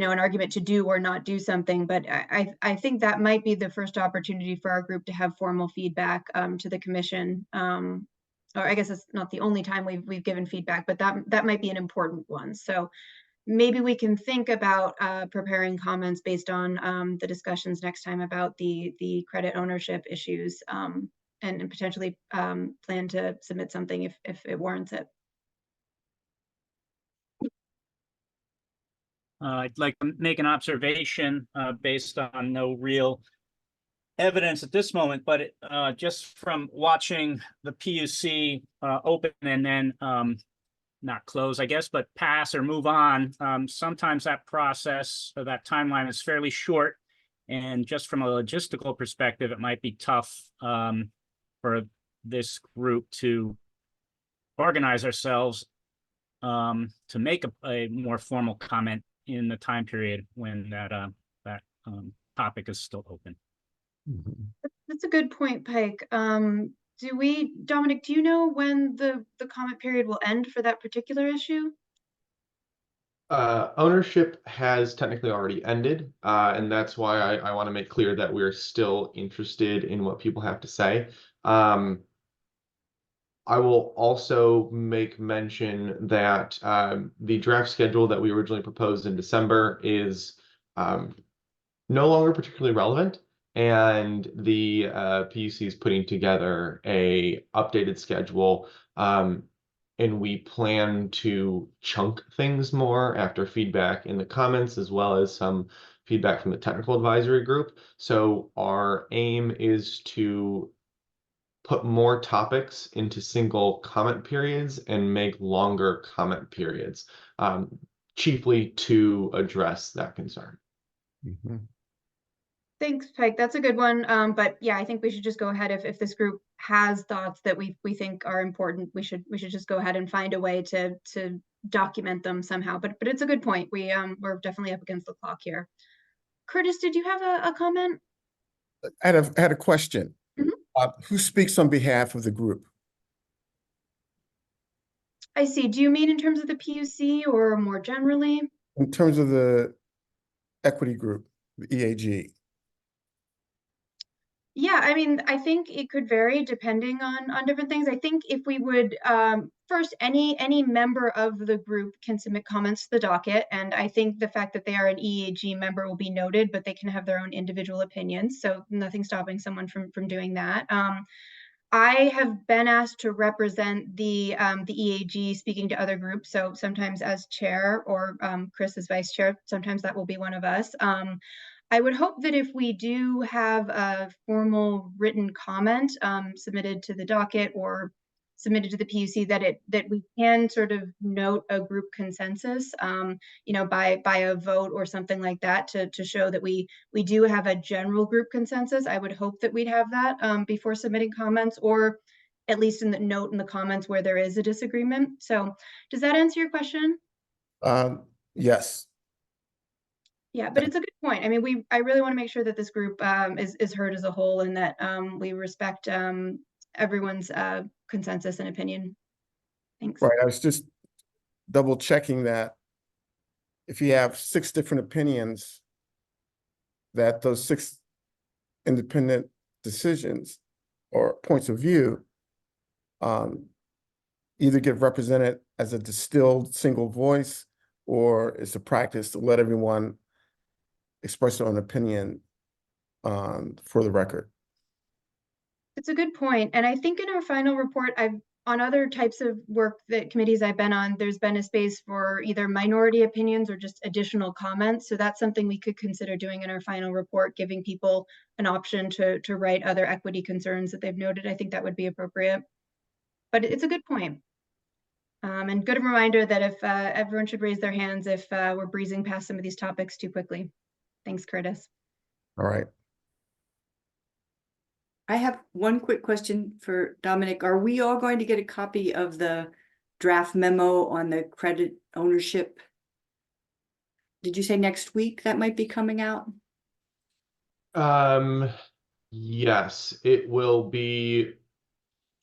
argument to do or not do something, but I think that might be the first opportunity for our group to have formal feedback to the commission. Or I guess it's not the only time we've given feedback, but that might be an important one. So maybe we can think about preparing comments based on the discussions next time about the credit ownership issues, and potentially plan to submit something if it warrants it. I'd like to make an observation based on no real evidence at this moment, but just from watching the PUC open and then not close, I guess, but pass or move on, sometimes that process or that timeline is fairly short. And just from a logistical perspective, it might be tough for this group to organize ourselves to make a more formal comment in the time period when that topic is still open. That's a good point, Pike. Dominic, do you know when the comment period will end for that particular issue? Ownership has technically already ended, and that's why I want to make clear that we're still interested in what people have to say. I will also make mention that the draft schedule that we originally proposed in December is no longer particularly relevant, and the PUC is putting together a updated schedule, and we plan to chunk things more after feedback in the comments, as well as some feedback from the technical advisory group. So our aim is to put more topics into single comment periods and make longer comment periods, chiefly to address that concern. Thanks, Pike. That's a good one. But yeah, I think we should just go ahead if this group has thoughts that we think are important. We should just go ahead and find a way to document them somehow. But it's a good point. We're definitely up against the clock here. Curtis, did you have a comment? I had a question. Who speaks on behalf of the group? I see. Do you mean in terms of the PUC or more generally? In terms of the equity group, the EAG. Yeah, I mean, I think it could vary depending on different things. I think if we would first, any member of the group can submit comments to the docket, and I think the fact that they are an EAG member will be noted, but they can have their own individual opinions. So nothing stopping someone from doing that. I have been asked to represent the EAG speaking to other groups. So sometimes as chair or Chris as vice chair, sometimes that will be one of us. I would hope that if we do have a formal written comment submitted to the docket or submitted to the PUC, that we can sort of note a group consensus, by a vote or something like that to show that we do have a general group consensus. I would hope that we'd have that before submitting comments, or at least in the note in the comments where there is a disagreement. So does that answer your question? Yes. Yeah, but it's a good point. I mean, I really want to make sure that this group is heard as a whole, and that we respect everyone's consensus and opinion. Thanks. Right. I was just double checking that if you have 6 different opinions, that those 6 independent decisions or points of view either get represented as a distilled single voice, or it's a practice to let everyone express their own opinion for the record. It's a good point. And I think in our final report, on other types of work that committees I've been on, there's been a space for either minority opinions or just additional comments. So that's something we could consider doing in our final report, giving people an option to write other equity concerns that they've noted. I think that would be appropriate. But it's a good point. And good reminder that if everyone should raise their hands if we're breezing past some of these topics too quickly. Thanks, Curtis. All right. I have one quick question for Dominic. Are we all going to get a copy of the draft memo on the credit ownership? Did you say next week that might be coming out? Yes, it will be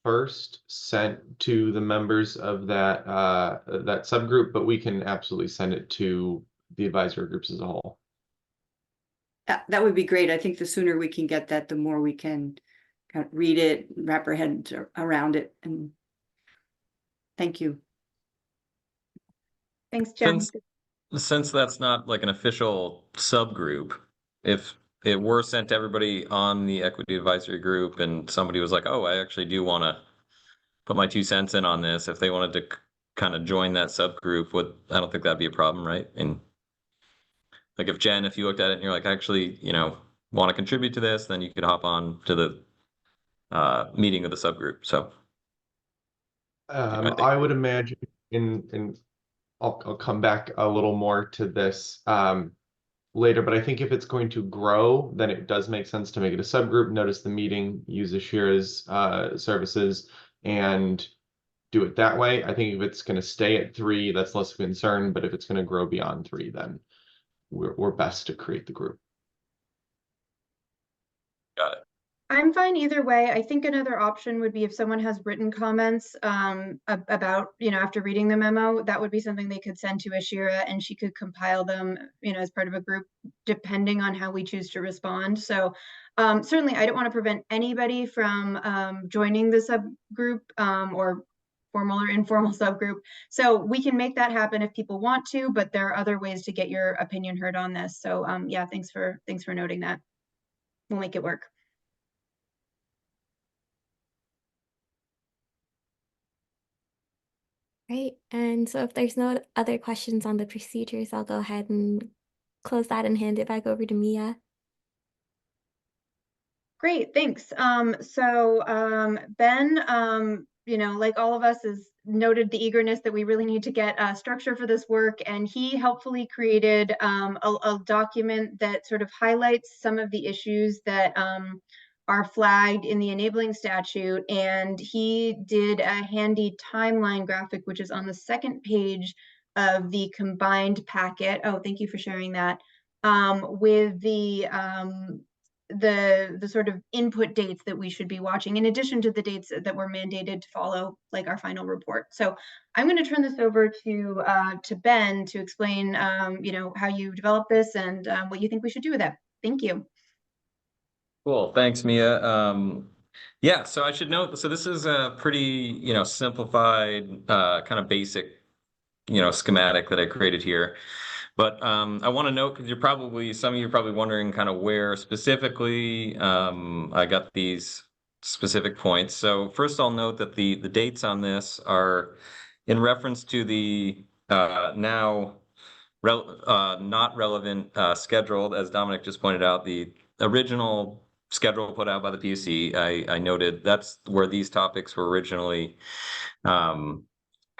first sent to the members of that subgroup, but we can absolutely send it to the advisory groups as a whole. That would be great. I think the sooner we can get that, the more we can kind of read it, wrap our heads around it. And thank you. Thanks, Jen. Since that's not like an official subgroup, if it were sent to everybody on the equity advisory group and somebody was like, oh, I actually do want to put my 2 cents in on this, if they wanted to kind of join that subgroup, I don't think that'd be a problem, right? And Like if Jen, if you looked at it and you're like, actually, want to contribute to this, then you could hop on to the meeting of the subgroup. So I think- I would imagine I'll come back a little more to this later, but I think if it's going to grow, then it does make sense to make it a subgroup, notice the meeting, use Ashira's services, and do it that way. I think if it's going to stay at 3, that's less of a concern, but if it's going to grow beyond 3, then we're best to create the group. Got it. I'm fine either way. I think another option would be if someone has written comments about, after reading the memo, that would be something they could send to Ashira and she could compile them, as part of a group, depending on how we choose to respond. So certainly I don't want to prevent anybody from joining the subgroup or formal or informal subgroup. So we can make that happen if people want to, but there are other ways to get your opinion heard on this. So yeah, thanks for noting that. We'll make it work. Right. And so if there's no other questions on the procedures, I'll go ahead and close that and hand it back over to Mia. Great, thanks. Ben, like all of us, has noted the eagerness that we really need to get structure for this work, and he helpfully created a document that sort of highlights some of the issues that are flagged in the enabling statute, and he did a handy timeline graphic, which is on the second page of the combined packet. Oh, thank you for sharing that. With the sort of input dates that we should be watching, in addition to the dates that were mandated to follow, like our final report. So I'm going to turn this over to Ben to explain, how you developed this and what you think we should do with it. Thank you. Cool. Thanks, Mia. Yeah, so I should note, so this is a pretty, simplified, kind of basic, schematic that I created here. But I want to note, because some of you are probably wondering kind of where specifically I got these specific points. So first I'll note that the dates on this are in reference to the now not relevant scheduled, as Dominic just pointed out, the original schedule put out by the PUC. I noted that's where these topics were originally kind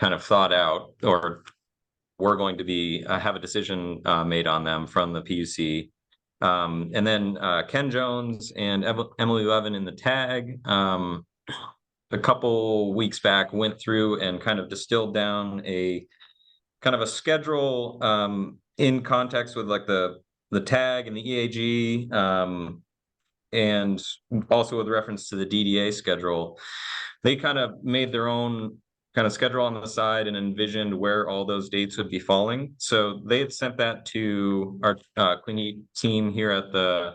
of thought out, or we're going to be have a decision made on them from the PUC. And then Ken Jones and Emily Levin in the tag a couple weeks back went through and kind of distilled down a kind of a schedule in context with like the tag and the EAG, and also with reference to the DDA schedule. They kind of made their own kind of schedule on the side and envisioned where all those dates would be falling. So they had sent that to our Clean Heat team here at the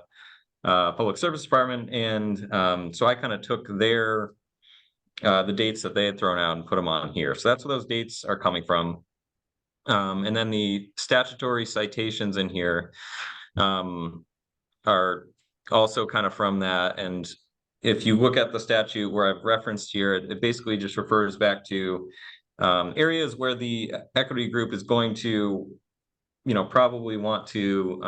Public Service Department. And so I kind of took the dates that they had thrown out and put them on here. So that's where those dates are coming from. And then the statutory citations in here are also kind of from that. And if you look at the statute where I've referenced here, it basically just refers back to areas where the equity group is going to, probably want to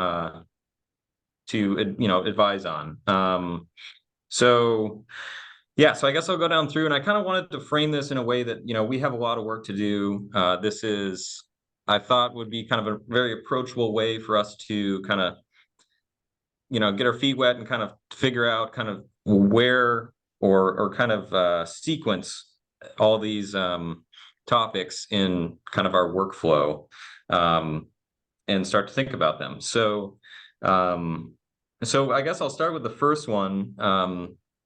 advise on. So yeah, so I guess I'll go down through, and I kind of wanted to frame this in a way that, we have a lot of work to do. This is, I thought, would be kind of a very approachable way for us to kind of, get our feet wet and kind of figure out kind of where or kind of sequence all these topics in kind of our workflow and start to think about them. So I guess I'll start with the first one.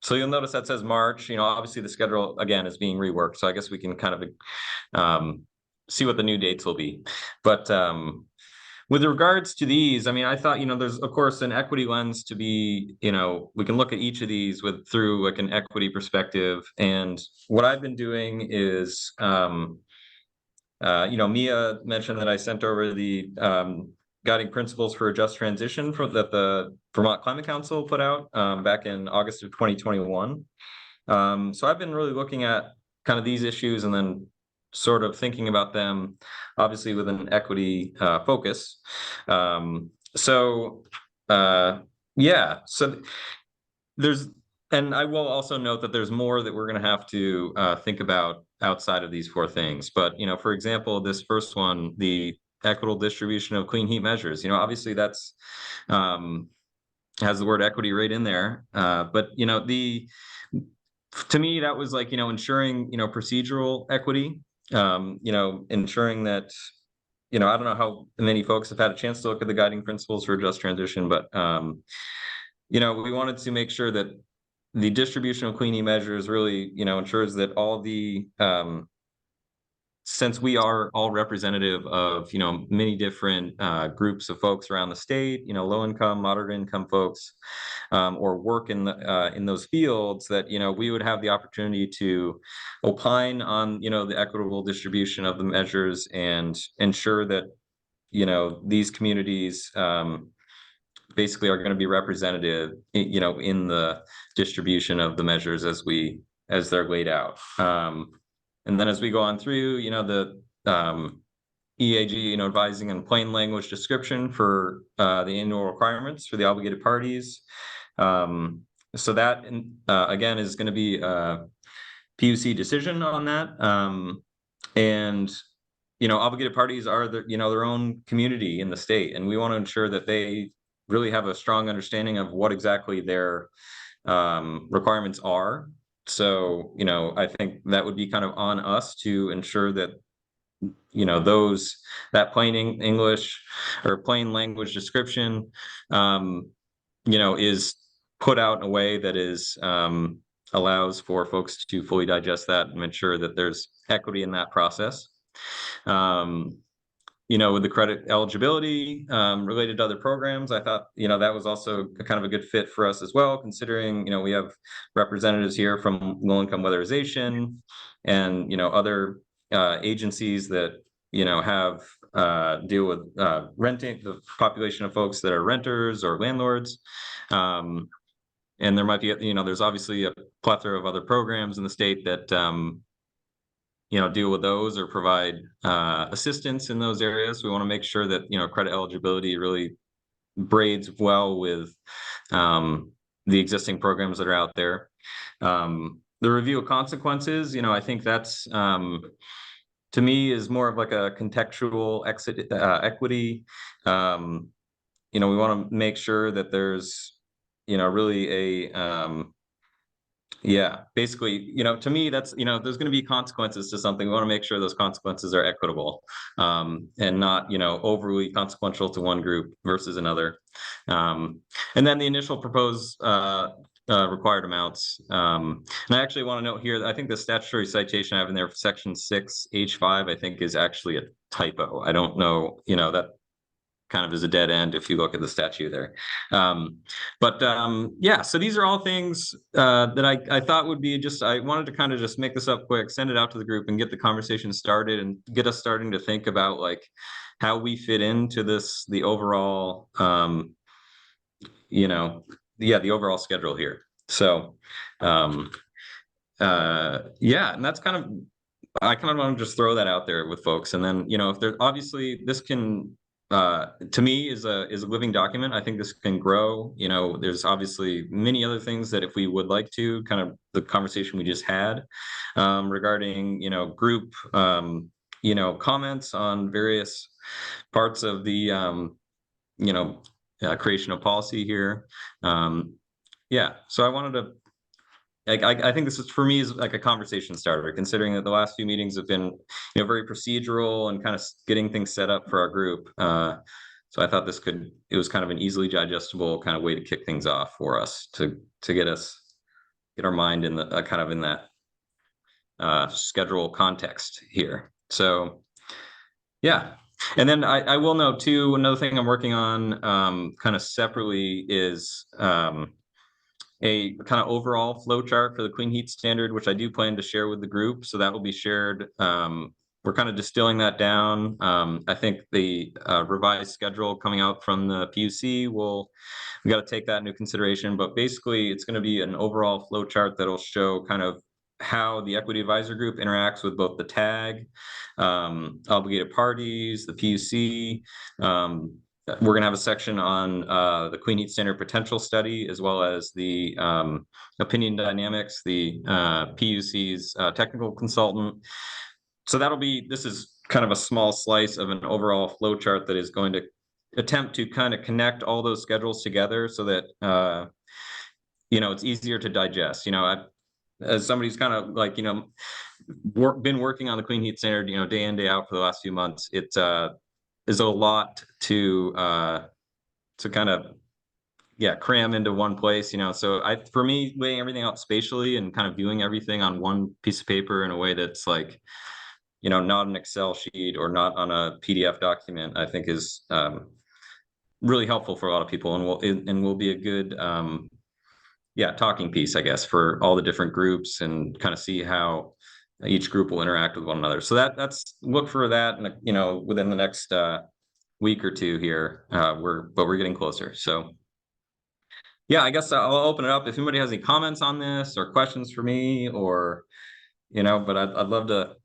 So you'll notice that says March. Obviously the schedule again is being reworked, so I guess we can kind of see what the new dates will be. But with regards to these, I mean, I thought, there's of course an equity lens to be, we can look at each of these through like an equity perspective. And what I've been doing is, Mia mentioned that I sent over the guiding principles for a just transition that the Vermont Climate Council put out back in August of 2021. So I've been really looking at kind of these issues and then sort of thinking about them, obviously with an equity focus. so yeah, so there's, and I will also note that there's more that we're going to have to think about outside of these four things. But, you know, for example, this first one, the equitable distribution of clean heat measures, you know, obviously that's has the word equity right in there. But, you know, to me, that was like, you know, ensuring, you know, procedural equity, you know, ensuring that, you know, I don't know how many folks have had a chance to look at the guiding principles for just transition, but, you know, we wanted to make sure that the distribution of clean heat measures really, you know, ensures that all the, since we are all representative of, you know, many different groups of folks around the state, you know, low income, moderate income folks, or work in those fields, that, you know, we would have the opportunity to opine on, you know, the equitable distribution of the measures and ensure that, you know, these communities basically are going to be representative, you know, in the distribution of the measures as they're laid out. And then as we go on through, you know, the EAG, you know, advising in plain language description for the annual requirements for the obligated parties. So that again is going to be a PUC decision on that. And you know, obligated parties are their own community in the state, and we want to ensure that they really have a strong understanding of what exactly their requirements are. So, you know, I think that would be kind of on us to ensure that, you know, that plain English or plain language description, you know, is put out in a way that is allows for folks to fully digest that and ensure that there's equity in that process. You know, with the credit eligibility related to other programs, I thought, you know, that was also kind of a good fit for us as well, considering, you know, we have representatives here from low-income weatherization and, you know, other agencies that, you know, have deal with renting, the population of folks that are renters or landlords. And there might be, you know, there's obviously a plethora of other programs in the state that you know, deal with those or provide assistance in those areas. We want to make sure that, you know, credit eligibility really braids well with the existing programs that are out there. The review of consequences, you know, I think that's to me is more of like a contextual equity. You know, we want to make sure that there's, you know, really a yeah, basically, you know, to me, that's, you know, there's going to be consequences to something. We want to make sure those consequences are equitable and not, you know, overly consequential to one group versus another. And then the initial proposed required amounts. And I actually want to note here that I think the statutory citation I have in there for section 6H5, I think is actually a typo. I don't know, you know, that kind of is a dead end if you look at the statute there. Yeah, so these are all things that I thought would be just, I wanted to kind of just make this up quick, send it out to the group and get the conversation started and get us starting to think about like how we fit into this, the overall, you know, yeah, the overall schedule here. So, yeah, and that's kind of, I kind of want to just throw that out there with folks. And then, you know, if there's obviously this can, to me is a living document. I think this can grow. You know, there's obviously many other things that if we would like to, kind of the conversation we just had regarding, you know, group, you know, comments on various parts of the, you know, creation of policy here. Yeah, so I wanted to, I think this is, for me, is like a conversation starter, considering that the last few meetings have been, you know, very procedural and kind of getting things set up for our group. So I thought it was kind of an easily digestible kind of way to kick things off for us to get our mind in the kind of in that schedule context here. So yeah. And then I will note too, another thing I'm working on kind of separately is a kind of overall flow chart for the clean heat standard, which I do plan to share with the group. So that will be shared. We're kind of distilling that down. I think the revised schedule coming out from the PUC we got to take that into consideration. But basically, it's going to be an overall flow chart that'll show kind of how the Equity Advisor Group interacts with both the TAG, obligated parties, the PUC, we're going to have a section on the Queen Heat Standard Potential Study, as well as the opinion dynamics, the PUC's technical consultant. So this is kind of a small slice of an overall flow chart that is going to attempt to kind of connect all those schedules together so that, it's easier to digest. As somebody's kind of like, been working on the Queen Heat Standard, day in, day out for the last few months, it is a lot to kind of, cram into one place, so for me, laying everything out spatially and kind of viewing everything on one piece of paper in a way that's like, not an Excel sheet or not on a PDF document, I think is really helpful for a lot of people, and will be a good talking piece, I guess, for all the different groups, and kind of see how each group will interact with one another. So that's look for that, and within the next week or two here. We're getting closer. So yeah, I guess I'll open it up if anybody has any comments on this or questions for me, or but I'd love to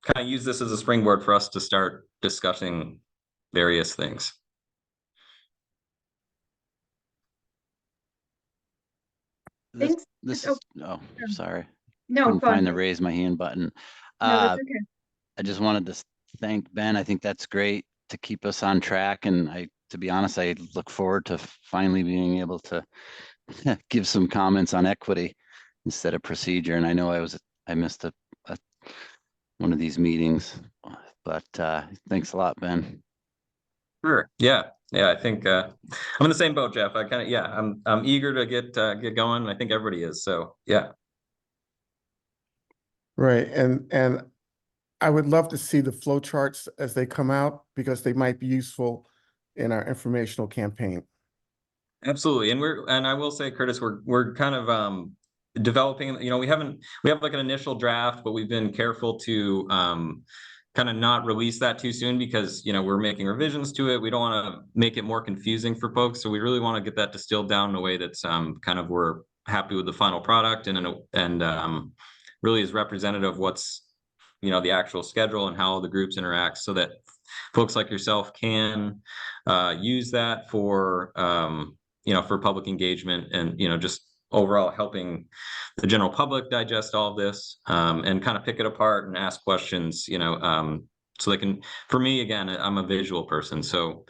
kind of use this as a springboard for us to start discussing various things. Thanks. Sorry. No, Couldn't fun. find the raise my hand button. No, that's okay. I just wanted to thank Ben. I think that's great to keep us on track. And to be honest, I look forward to finally being able to give some comments on equity instead of procedure. And I know I missed one of these meetings, but thanks a lot, Ben. Sure. Yeah. I think I'm in the same boat, Jeff. I kind of I'm eager to get going. I think everybody is. So yeah. Right, and I would love to see the flow charts as they come out, because they might be useful in our informational campaign. Absolutely. And I will say, Curtis, we're kind of developing, we have like an initial draft, but we've been careful to kind of not release that too soon, because we're making revisions to it. We don't want to make it more confusing for folks, so we really want to get that distilled down in a way that's kind of, we're happy with the final product, and really is representative of what's the actual schedule and how the groups interact, so that folks like yourself can use that for for public engagement, and just overall helping the general public digest all of this, and kind of pick it apart and ask questions, so they can, for me, again, I'm a visual person, so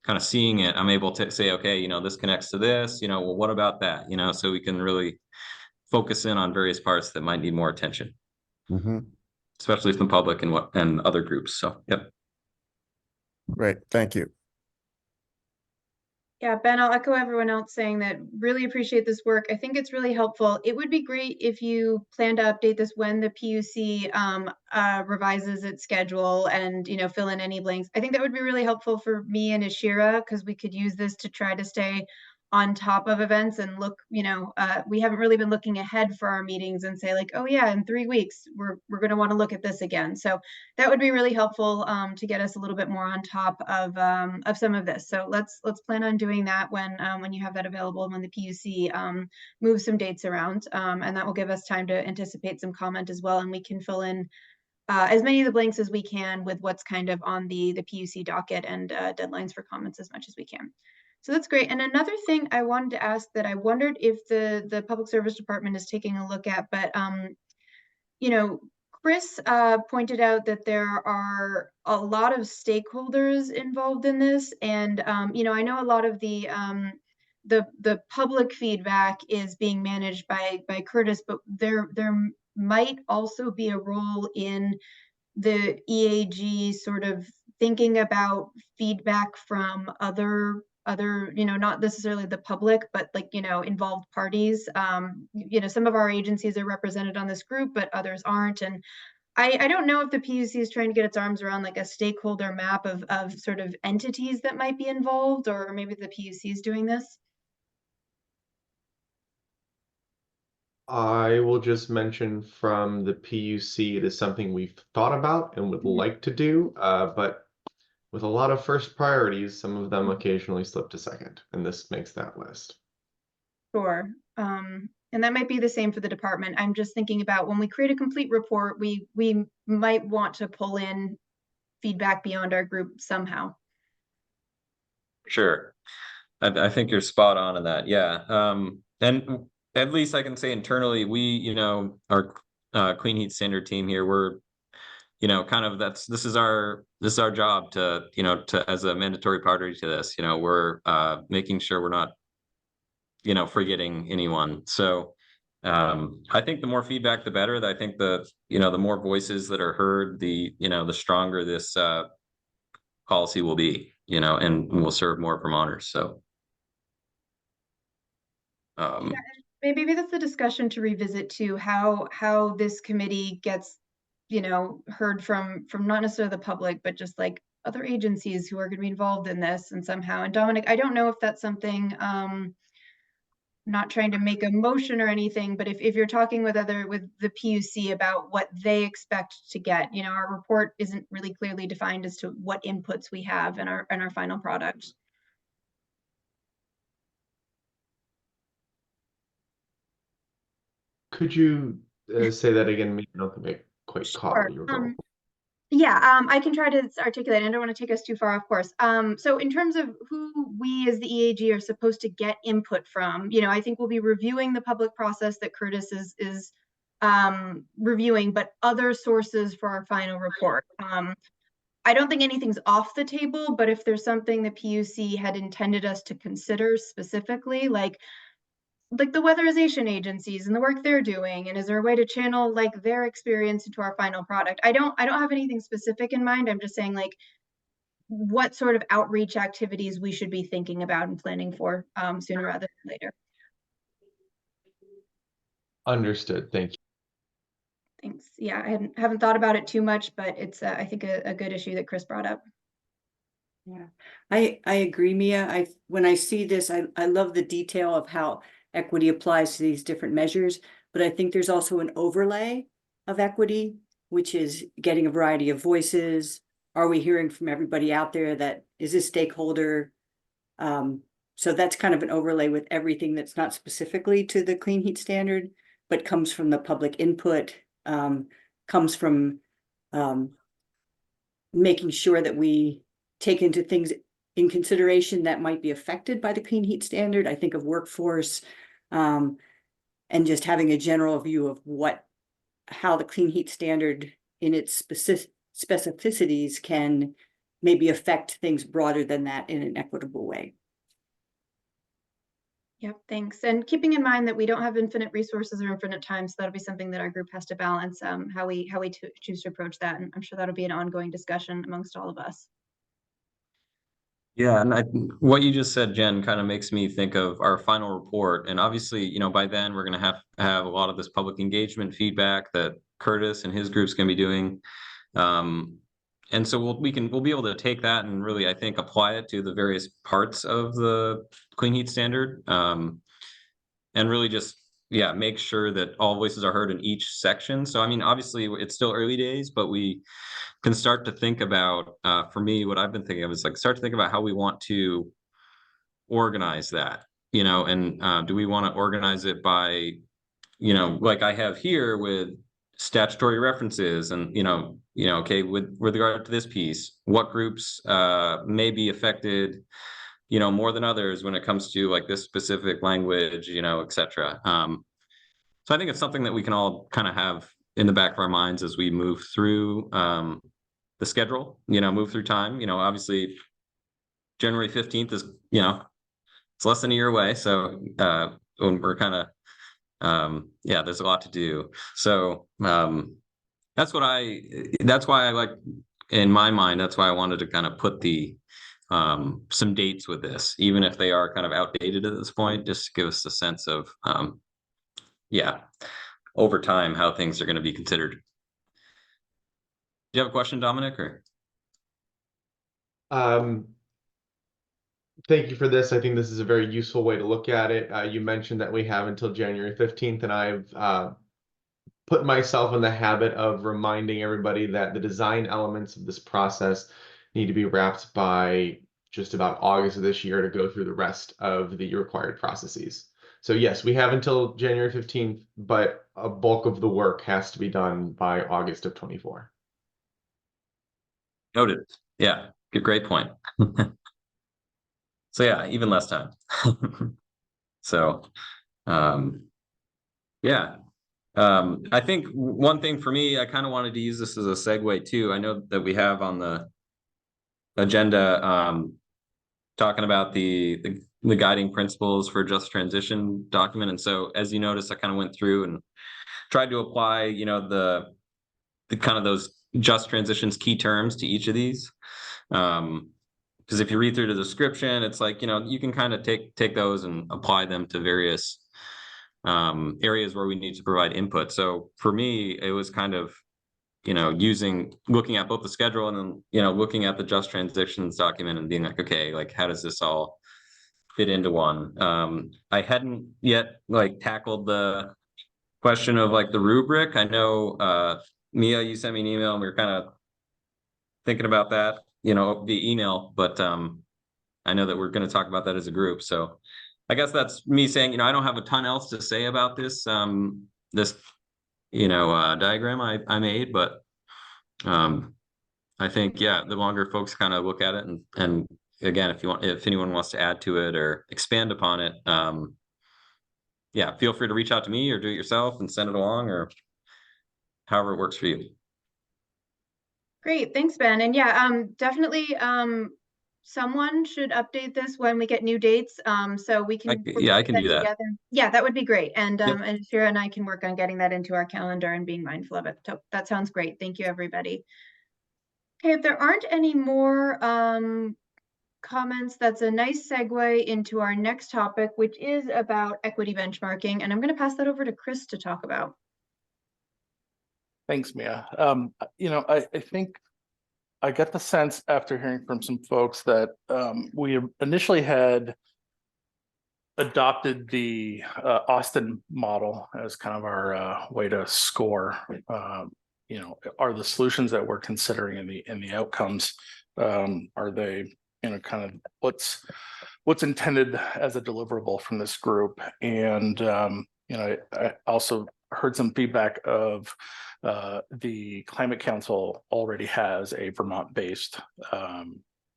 kind of seeing it, I'm able to say, okay, this connects to this, well, what about that, so we can really focus in on various parts that might need more attention, especially from the public and other groups. So, yep. Great, thank you. Yeah, Ben, I'll echo everyone else saying that really appreciate this work. I think it's really helpful. It would be great if you plan to update this when the PUC revises its schedule, and fill in any blanks. I think that would be really helpful for me and Ashira, because we could use this to try to stay on top of events and look, we haven't really been looking ahead for our meetings and say like, oh yeah, in 3 weeks, we're going to want to look at this again. So that would be really helpful to get us a little bit more on top of some of this. So let's plan on doing that when you have that available, when the PUC moves some dates around, and that will give us time to anticipate some comment as well. And we can fill in as many of the blanks as we can with what's kind of on the PUC docket, and deadlines for comments as much as we can. So that's great. And another thing I wanted to ask that I wondered if the Public Service Department is taking a look at, but Chris pointed out that there are a lot of stakeholders involved in this, and I know a lot of the public feedback is being managed by Curtis, but there might also be a role in the EAG sort of thinking about feedback from other, not necessarily the public, but like, involved parties. Some of our agencies are represented on this group, but others aren't. And I don't know if the PUC is trying to get its arms around like a stakeholder map of sort of entities that might be involved, or maybe the PUC is doing this. I will just mention from the PUC, it is something we've thought about and would like to do, but with a lot of first priorities, some of them occasionally slip to second, and this makes that list. Sure. And that might be the same for the department. I'm just thinking about when we create a complete report, we might want to pull in feedback beyond our group somehow. Sure. I think you're spot on in that. Yeah. And at least I can say internally, we, our clean heat standard team here, we're, kind of this is our job to, to as a mandatory party to this, we're making sure we're not, forgetting anyone. So I think the more feedback, the better. I think the more voices that are heard, the stronger this policy will be, and will serve more Vermonters. So maybe that's a discussion to revisit too, how this committee gets, heard from not necessarily the public, but just like other agencies who are going to be involved in this and somehow. And Dominic, I don't know if that's something, not trying to make a motion or anything, but if you're talking with the PUC about what they expect to get, our report isn't really clearly defined as to what inputs we have in our final product. Could you say that again? I don't think I quite caught where you were going. Yeah, I can try to articulate. I don't want to take us too far, of course. So in terms of who we as the EAG are supposed to get input from, I think we'll be reviewing the public process that Curtis is reviewing, but other sources for our final report. I don't think anything's off the table, but if there's something the PUC had intended us to consider specifically, like the weatherization agencies and the work they're doing, and is there a way to channel like their experience into our final product? I don't have anything specific in mind. I'm just saying like what sort of outreach activities we should be thinking about and planning for sooner rather than later. Understood. Thank you. Thanks. Yeah, I haven't thought about it too much, but it's I think a good issue that Chris brought up. Yeah, I agree, Mia. When I see this, I love the detail of how equity applies to these different measures, but I think there's also an overlay of equity, which is getting a variety of voices. Are we hearing from everybody out there that is a stakeholder? So that's kind of an overlay with everything that's not specifically to the clean heat standard, but comes from the public input, comes from making sure that we take into things in consideration that might be affected by the clean heat standard. I think of workforce, and just having a general view of how the clean heat standard in its specificities can maybe affect things broader than that in an equitable way. Yep, thanks. And keeping in mind that we don't have infinite resources or infinite time, so that'll be something that our group has to balance, how we choose to approach that. And I'm sure that'll be an ongoing discussion amongst all of us. Yeah, and what you just said, Jen, kind of makes me think of our final report. And obviously, by then we're going to have a lot of this public engagement feedback that Curtis and his group's going to be doing. And so we'll be able to take that and really, I think, apply it to the various parts of the clean heat standard, and really just make sure that all voices are heard in each section. So I mean, obviously it's still early days, but we can start to think about, for me, what I've been thinking of is like start to think about how we want to organize that, and do we want to organize it by, like I have here with statutory references and, okay, with regard to this piece, what groups may be affected, more than others when it comes to like this specific language, et cetera. So I think it's something that we can all kind of have in the back of our minds as we move through the schedule, move through time. Obviously January 15th is, it's less than a year away. So when we're kind of, there's a lot to do. So that's why I like, in my mind, that's why I wanted to kind of put some dates with this, even if they are kind of outdated at this point, just to give us a sense of, over time, how things are going to be considered. Do you have a question, Dominic, or? Thank you for this. I think this is a very useful way to look at it. You mentioned that we have until January 15th, and I've put myself in the habit of reminding everybody that the design elements of this process need to be wrapped by just about August of this year to go through the rest of the required processes. So yes, we have until January 15th, but a bulk of the work has to be done by August of 24. Noted. Yeah, great point. So yeah, even less time. So, yeah. I think one thing for me, I kind of wanted to use this as a segue too. I know that we have on the agenda, talking about the guiding principles for just transition document. And so as you notice, I kind of went through and tried to apply, you know, the kind of those just transitions key terms to each of these. Because if you read through the description, it's like, you know, you can kind of take those and apply them to various areas where we need to provide input. So for me, it was kind of, you know, looking at both the schedule and then, you know, looking at the just transitions document and being like, okay, like how does this all fit into one? I hadn't yet like tackled the question of like the rubric. I know Mia, you sent me an email and we were kind of thinking about that, you know, via email, but I know that we're going to talk about that as a group. So I guess that's me saying, you know, I don't have a ton else to say about this you know, diagram I made, but I think, yeah, the longer folks kind of look at it and again, if anyone wants to add to it or expand upon it, yeah, feel free to reach out to me or do it yourself and send it along or however it works for you. Great, thanks, Ben. And yeah, definitely, someone should update this when we get new dates, so we can. Yeah, I can do that. Together. Yeah, that would be great. And Yep. and Shira and I can work on getting that into our calendar and being mindful of it. So that sounds great. Thank you, everybody. Okay, if there aren't any more comments, that's a nice segue into our next topic, which is about equity benchmarking. And I'm going to pass that over to Chris to talk about. Thanks, Mia. You know, I think I get the sense after hearing from some folks that we initially had adopted the Austin model as kind of our way to score. You know, are the solutions that we're considering in the outcomes, are they, you know, kind of what's intended as a deliverable from this group? And you know, I also heard some feedback of the Climate Council already has a Vermont-based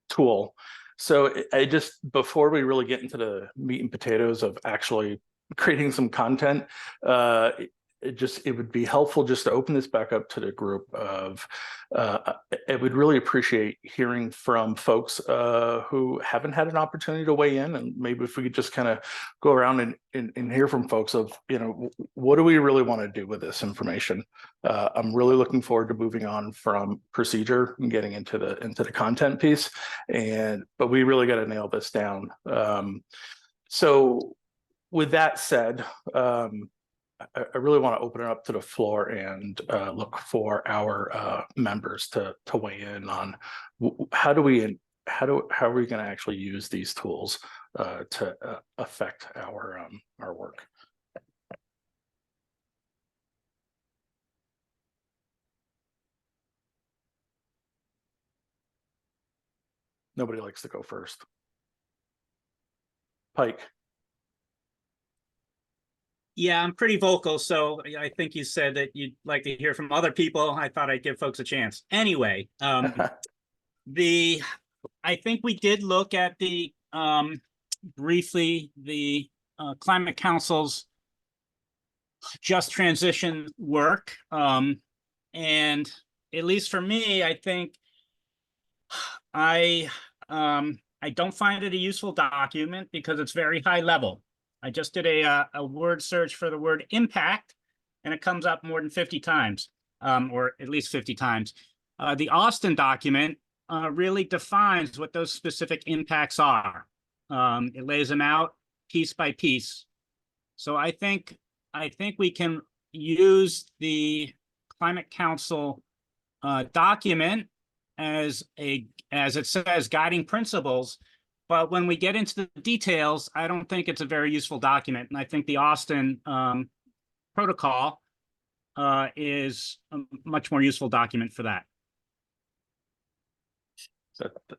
tool. So I just, before we really get into the meat and potatoes of actually creating some content, it would be helpful just to open this back up to the group of, I would really appreciate hearing from folks who haven't had an opportunity to weigh in, and maybe if we could just kind of go around and hear from folks of, you know, what do we really want to do with this information? I'm really looking forward to moving on from procedure and getting into the content piece, but we really got to nail this down. So with that said, I really want to open it up to the floor and look for our members to weigh in on how are we going to actually use these tools to affect our work. Nobody likes to go first. Pike. Yeah, I'm pretty vocal, so I think you said that you'd like to hear from other people. I thought I'd give folks a chance. Anyway, I think we did look at the briefly the Climate Council's just transition work, and at least for me, I think I don't find it a useful document because it's very high level. I just did a word search for the word impact, and it comes up more than 50 times, or at least 50 times. The Austin document really defines what those specific impacts are. It lays them out piece by piece. So I think we can use the Climate Council document as it says, guiding principles. But when we get into the details, I don't think it's a very useful document. And I think the Austin protocol is a much more useful document for that.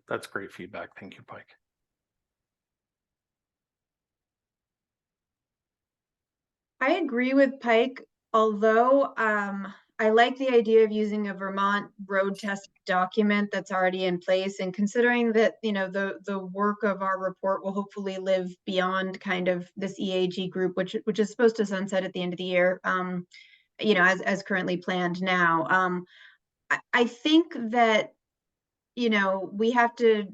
That's great feedback. Thank you, Pike. I agree with Pike, although I like the idea of using a Vermont road test document that's already in place, and considering that, you know, the work of our report will hopefully live beyond kind of this EAG group, which is supposed to sunset at the end of the year, you know, as currently planned now. I think that, you know, we have to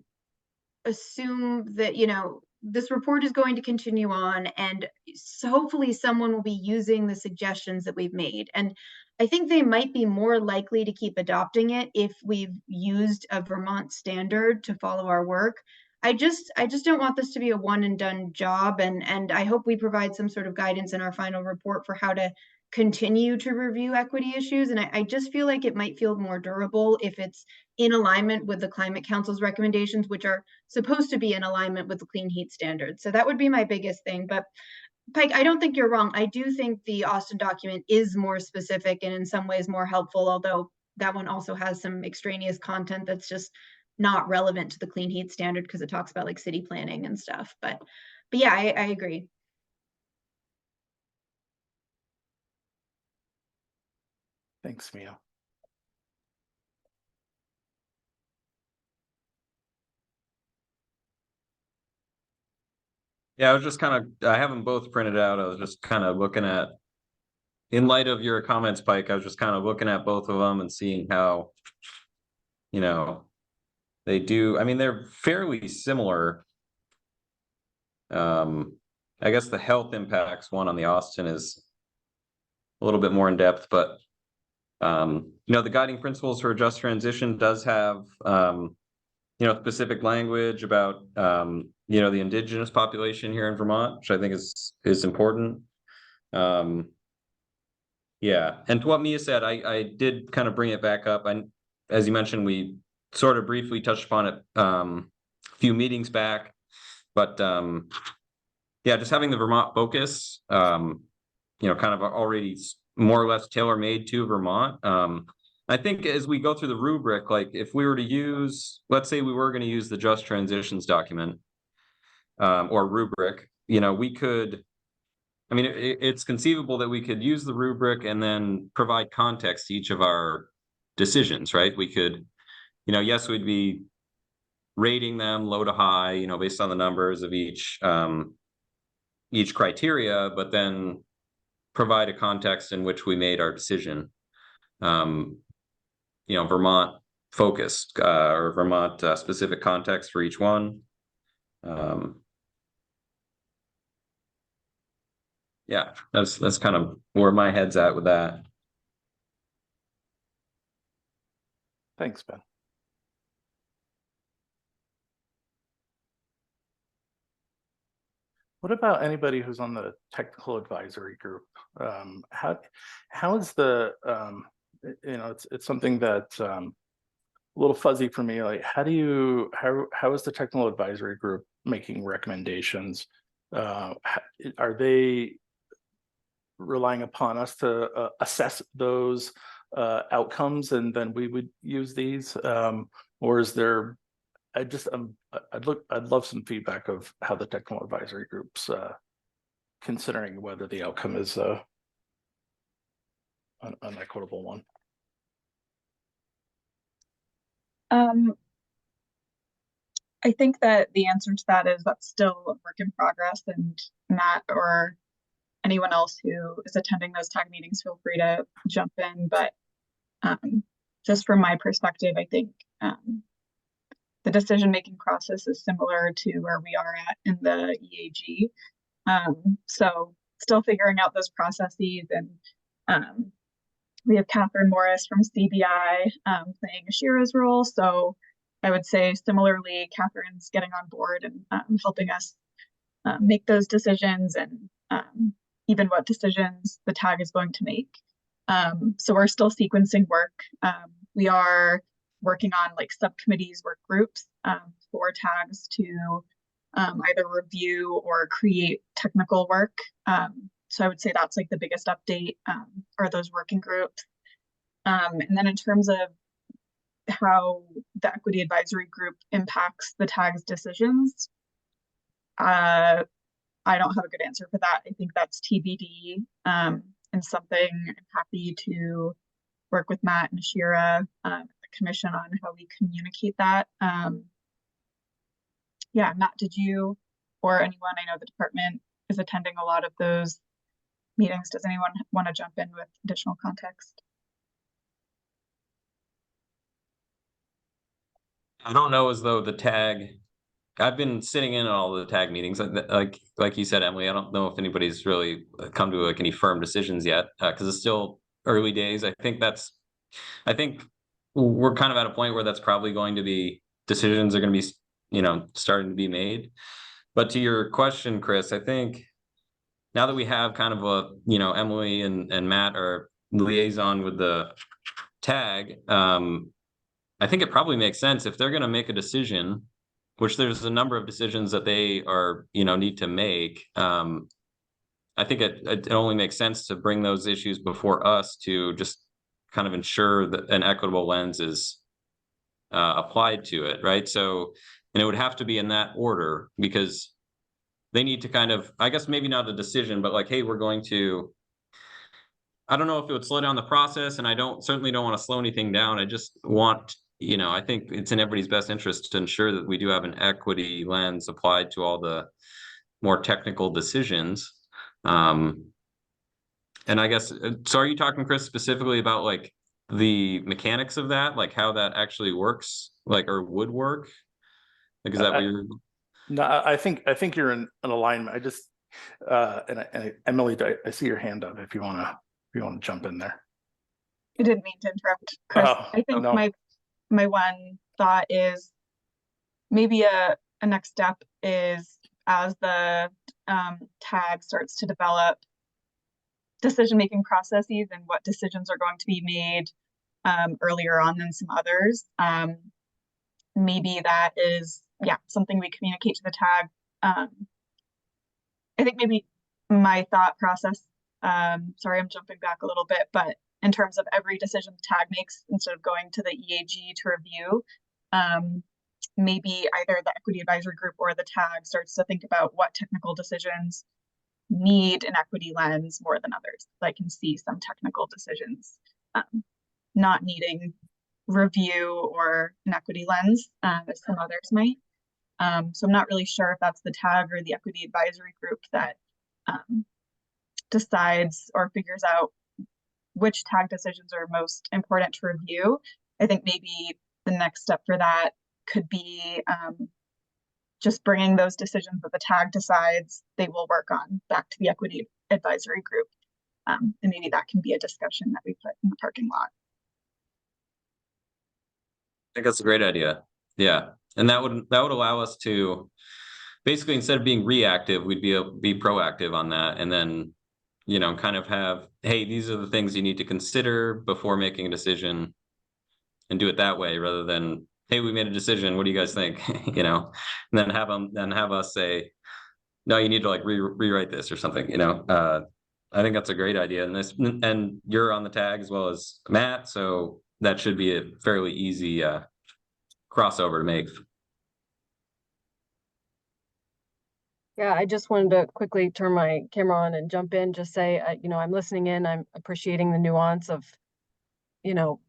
assume that, you know, this report is going to continue on, and so hopefully someone will be using the suggestions that we've made. And I think they might be more likely to keep adopting it if we've used a Vermont standard to follow our work. I just don't want this to be a one and done job, and I hope we provide some sort of guidance in our final report for how to continue to review equity issues. And I just feel like it might feel more durable if it's in alignment with the Climate Council's recommendations, which are supposed to be in alignment with the clean heat standards. So that would be my biggest thing. But Pike, I don't think you're wrong. I do think the Austin document is more specific and in some ways more helpful, although that one also has some extraneous content that's just not relevant to the clean heat standard because it talks about like city planning and stuff. But yeah, I agree. Thanks, Mia. Yeah, I was just kind of, I have them both printed out. I was just kind of looking at, in light of your comments, Pike, I was just kind of looking at both of them and seeing how, you know, they do. I mean, they're fairly similar. I guess the health impacts one on the Austin is a little bit more in depth, but you know, the guiding principles for a just transition does have you know, specific language about you know, the indigenous population here in Vermont, which I think is important. Yeah, and to what Mia said, I did kind of bring it back up. And as you mentioned, we sort of briefly touched upon it a few meetings back, but yeah, just having the Vermont focus, you know, kind of already more or less tailor-made to Vermont. I think as we go through the rubric, like if we were to use, let's say we were going to use the Just Transitions document or rubric, you know, we could, I mean, it's conceivable that we could use the rubric and then provide context to each of our decisions, right? We could, you know, yes, we'd be rating them low to high, you know, based on the numbers of each criteria, but then provide a context in which we made our decision. You know, Vermont focused or Vermont specific context for each one. Yeah, that's kind of where my head's at with that. Thanks, Ben. What about anybody who's on the technical advisory group? How is the you know, it's something that's a little fuzzy for me. Like, how is the technical advisory group making recommendations? Are they relying upon us to assess those outcomes, and then we would use these, or is there? I'd love some feedback of how the technical advisory groups considering whether the outcome is an equitable one. I think that the answer to that is that's still a work in progress, and Matt or anyone else who is attending those TAG meetings, feel free to jump in. But just from my perspective, I think the decision-making process is similar to where we are at in the EAG. So still figuring out those processes, and we have Catherine Morris from CBI playing Ashira's role. So I would say similarly, Catherine's getting on board and helping us make those decisions, and even what decisions the TAG is going to make. So we're still sequencing work. We are working on like subcommittees, work groups for TAGs to either review or create technical work. So I would say that's like the biggest update, are those working groups. And then in terms of how the equity advisory group impacts the TAG's decisions, I don't have a good answer for that. I think that's TBD, and something I'm happy to work with Matt and Shira, the commission on how we communicate that. Yeah, Matt, did you or anyone, I know the department is attending a lot of those meetings. Does anyone want to jump in with additional context? I don't know as though the tag, I've been sitting in on all the tag meetings, like you said, Emily. I don't know if anybody's really come to like any firm decisions yet, because it's still early days. I think we're kind of at a point where that's probably going to be, decisions are going to be, starting to be made. But to your question, Chris, I think now that we have kind of a, Emily and Matt are liaison with the tag, I think it probably makes sense if they're going to make a decision, which there's a number of decisions that they are, need to make. I think it only makes sense to bring those issues before us to just kind of ensure that an equitable lens is applied to it, right? So, and it would have to be in that order, because they need to kind of, I guess maybe not a decision, but like, hey, we're going to, I don't know if it would slow down the process, and I certainly don't want to slow anything down. I just want, I think it's in everybody's best interest to ensure that we do have an equity lens applied to all the more technical decisions. And I guess, so are you talking, Chris, specifically about like the mechanics of that, like how that actually works, like, or would work? Like, is that what you're? No, I think you're in an alignment. I just and Emily, I see your hand up if you want to jump in there. I didn't mean to interrupt, Chris. Oh, I think no. my one thought is maybe a next step is, as the tag starts to develop decision-making processes and what decisions are going to be made earlier on than some others. Maybe that is, something we communicate to the tag. I think maybe my thought process, sorry, I'm jumping back a little bit, but in terms of every decision the tag makes, instead of going to the EAG to review, maybe either the equity advisory group or the tag starts to think about what technical decisions need an equity lens more than others. I can see some technical decisions not needing review or an equity lens as some others might. So I'm not really sure if that's the tag or the equity advisory group that decides or figures out which tag decisions are most important to review. I think maybe the next step for that could be just bringing those decisions that the tag decides they will work on back to the equity advisory group. And maybe that can be a discussion that we put in the parking lot. I think that's a great idea. Yeah. And that would allow us to basically, instead of being reactive, we'd be proactive on that. And then, kind of have, hey, these are the things you need to consider before making a decision, and do it that way, rather than, hey, we made a decision, what do you guys think? And then have us say, no, you need to like rewrite this or something. I think that's a great idea. And you're on the tag as well as Matt, so that should be a fairly easy crossover to make. Yeah, I just wanted to quickly turn my camera on and jump in, just say, I'm listening in, I'm appreciating the nuance of,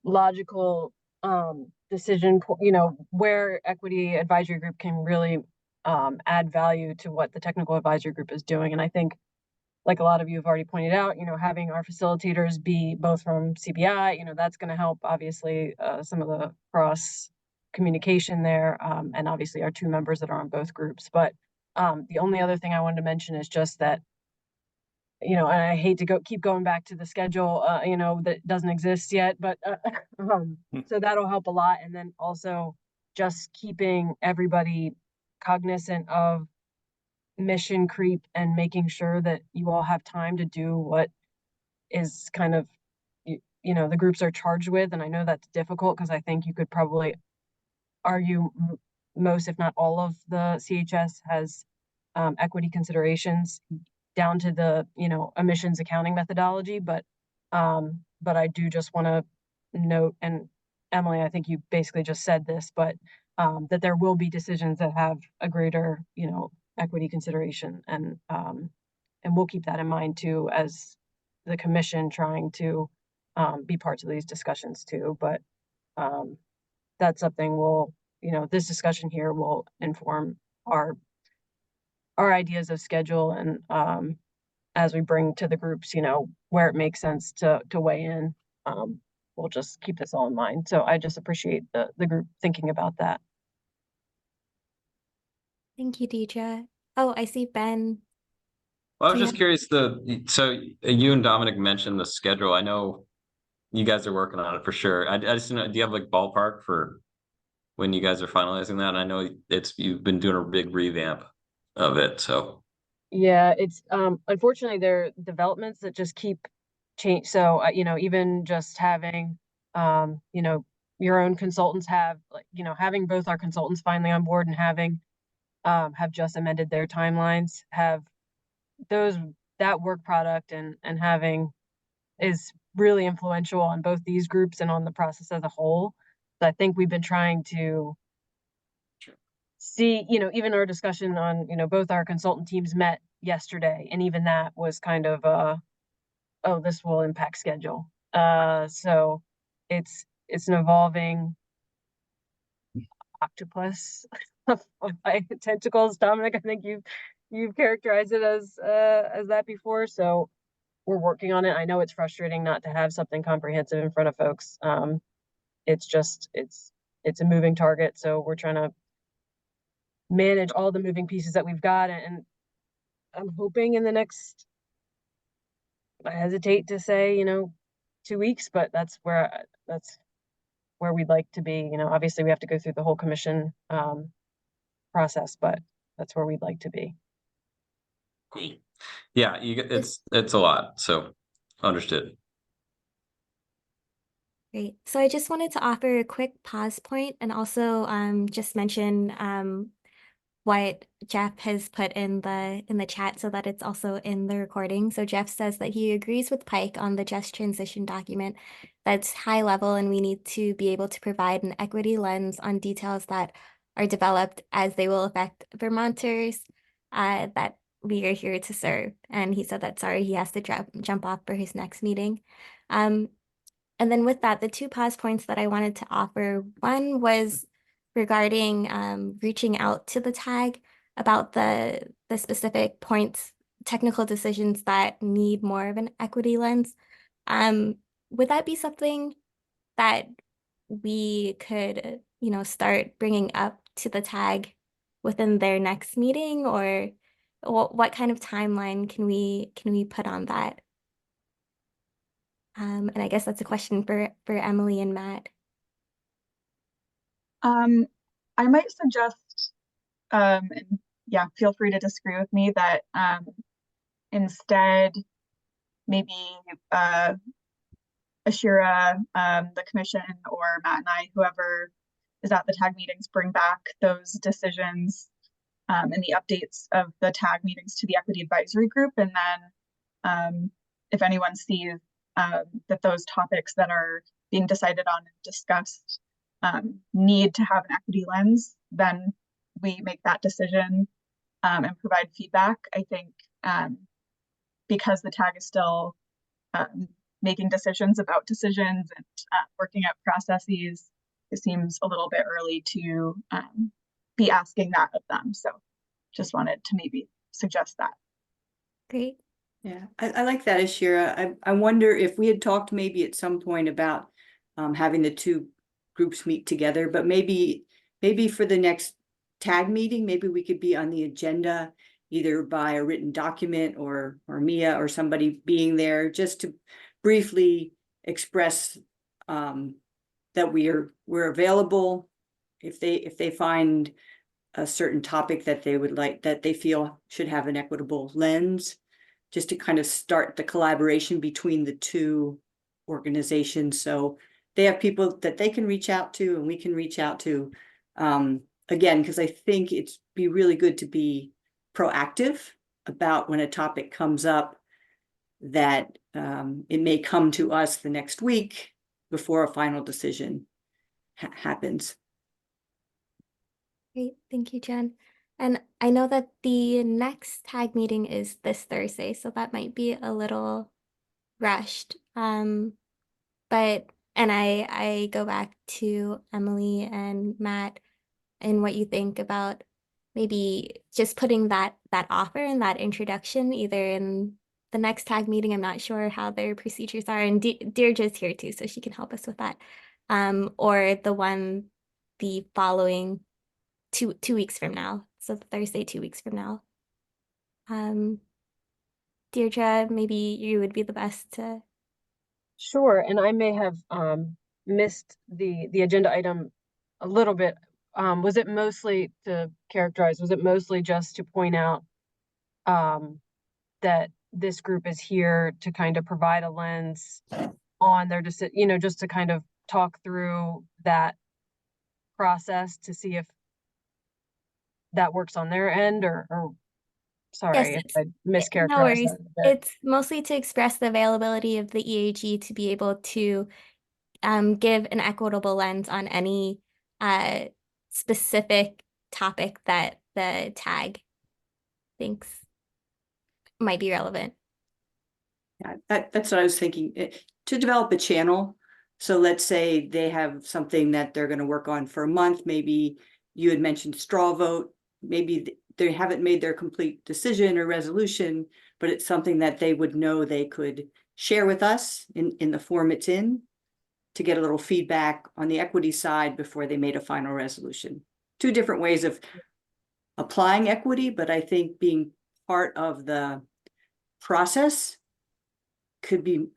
logical decision, where equity advisory group can really add value to what the technical advisory group is doing. And I think, like a lot of you have already pointed out, having our facilitators be both from CBI, that's going to help, obviously, some of the cross communication there, and obviously our 2 members that are on both groups. But the only other thing I wanted to mention is just that, and I hate to keep going back to the schedule, that doesn't exist yet, but so that'll help a lot. And then also just keeping everybody cognizant of mission creep and making sure that you all have time to do what is kind of, the groups are charged with. And I know that's difficult, because I think you could probably argue most, if not all, of the CHS has equity considerations down to the, emissions accounting methodology. But I do just want to note, and Emily, I think you basically just said this, but that there will be decisions that have a greater, equity consideration, and we'll keep that in mind too, as the commission trying to be parts of these discussions too. But that's something we'll, this discussion here will inform our ideas of schedule, and as we bring to the groups, where it makes sense to weigh in, we'll just keep this all in mind. So I just appreciate the group thinking about that. Thank you, Deidre. Oh, I see Ben. Well, I was Do you just have- curious, so you and Dominic mentioned the schedule. I know you guys are working on it for sure. I just don't know, do you have like ballpark for when you guys are finalizing that? And I know you've been doing a big revamp of it, so. Yeah, it's unfortunately there are developments that just keep change. So even just having your own consultants have, like, having both our consultants finally on board and having have just amended their timelines, have that work product and having is really influential on both these groups and on the process as a whole. So I think we've been trying to see, even our discussion on, both our consultant teams met yesterday, and even that was kind of oh, this will impact schedule. So it's an evolving octopus of tentacles. Dominic, I think you've characterized it as that before. So we're working on it. I know it's frustrating not to have something comprehensive in front of folks. It's just it's a moving target. So we're trying to manage all the moving pieces that we've got, and I'm hoping in the next, I hesitate to say, 2 weeks, but that's where we'd like to be. Obviously we have to go through the whole commission process, but that's where we'd like to be. Yeah, it's a lot, so understood. Great. So I just wanted to offer a quick pause point and also just mention what Jeff has put in the chat so that it's also in the recording. So Jeff says that he agrees with Pike on the just transition document that's high level, and we need to be able to provide an equity lens on details that are developed as they will affect Vermonters that we are here to serve. And he said that, sorry, he has to jump off for his next meeting. And then with that, the two pause points that I wanted to offer, one was regarding reaching out to the TAG about the specific points, technical decisions that need more of an equity lens. Would that be something that we could, start bringing up to the TAG within their next meeting, or what kind of timeline can we put on that? And I guess that's a question for Emily and Matt. I might suggest, and yeah, feel free to disagree with me, that instead maybe Ashira, the commission, or Matt and I, whoever is at the TAG meetings, bring back those decisions and the updates of the TAG meetings to the equity advisory group. And then if anyone sees that those topics that are being decided on and discussed need to have an equity lens, then we make that decision and provide feedback. I think because the TAG is still making decisions about decisions and working out processes, it seems a little bit early to be asking that of them. So just wanted to maybe suggest that. Great. Yeah, I like that, Ashira. I wonder if we had talked maybe at some point about having the two groups meet together, but maybe for the next TAG meeting, maybe we could be on the agenda either by a written document or Mia or somebody being there just to briefly express that we're available if they find a certain topic that they would like, that they feel should have an equitable lens, just to kind of start the collaboration between the two organizations. So they have people that they can reach out to and we can reach out to. Again, because I think it's be really good to be proactive about when a topic comes up, that it may come to us the next week before a final decision happens. Great, thank you, Jen. And I know that the next TAG meeting is this Thursday, so that might be a little rushed. But and I go back to Emily and Matt and what you think about maybe just putting that offer and that introduction either in the next tag meeting. I'm not sure how their procedures are, and Deirdre's here too, so she can help us with that. Or the following 2 weeks from now, so Thursday 2 weeks from now. Deirdre, maybe you would be the best to. Sure, and I may have missed the agenda item a little bit. Was it mostly to characterize, was it mostly just to point out that this group is here to kind of provide a lens on their decision, you know, just to kind of talk through that process to see if that works on their end, or sorry Yes, if I no mischaracterized worries. that a bit. It's mostly to express the availability of the EAG to be able to give an equitable lens on any specific topic that the tag thinks might be relevant. Yeah, that's what I was thinking, to develop a channel. So let's say they have something that they're going to work on for a month. Maybe you had mentioned straw vote. Maybe they haven't made their complete decision or resolution, but it's something that they would know they could share with us in the form it's in, to get a little feedback on the equity side before they made a final resolution. Two different ways of applying equity, but I think being part of the process could be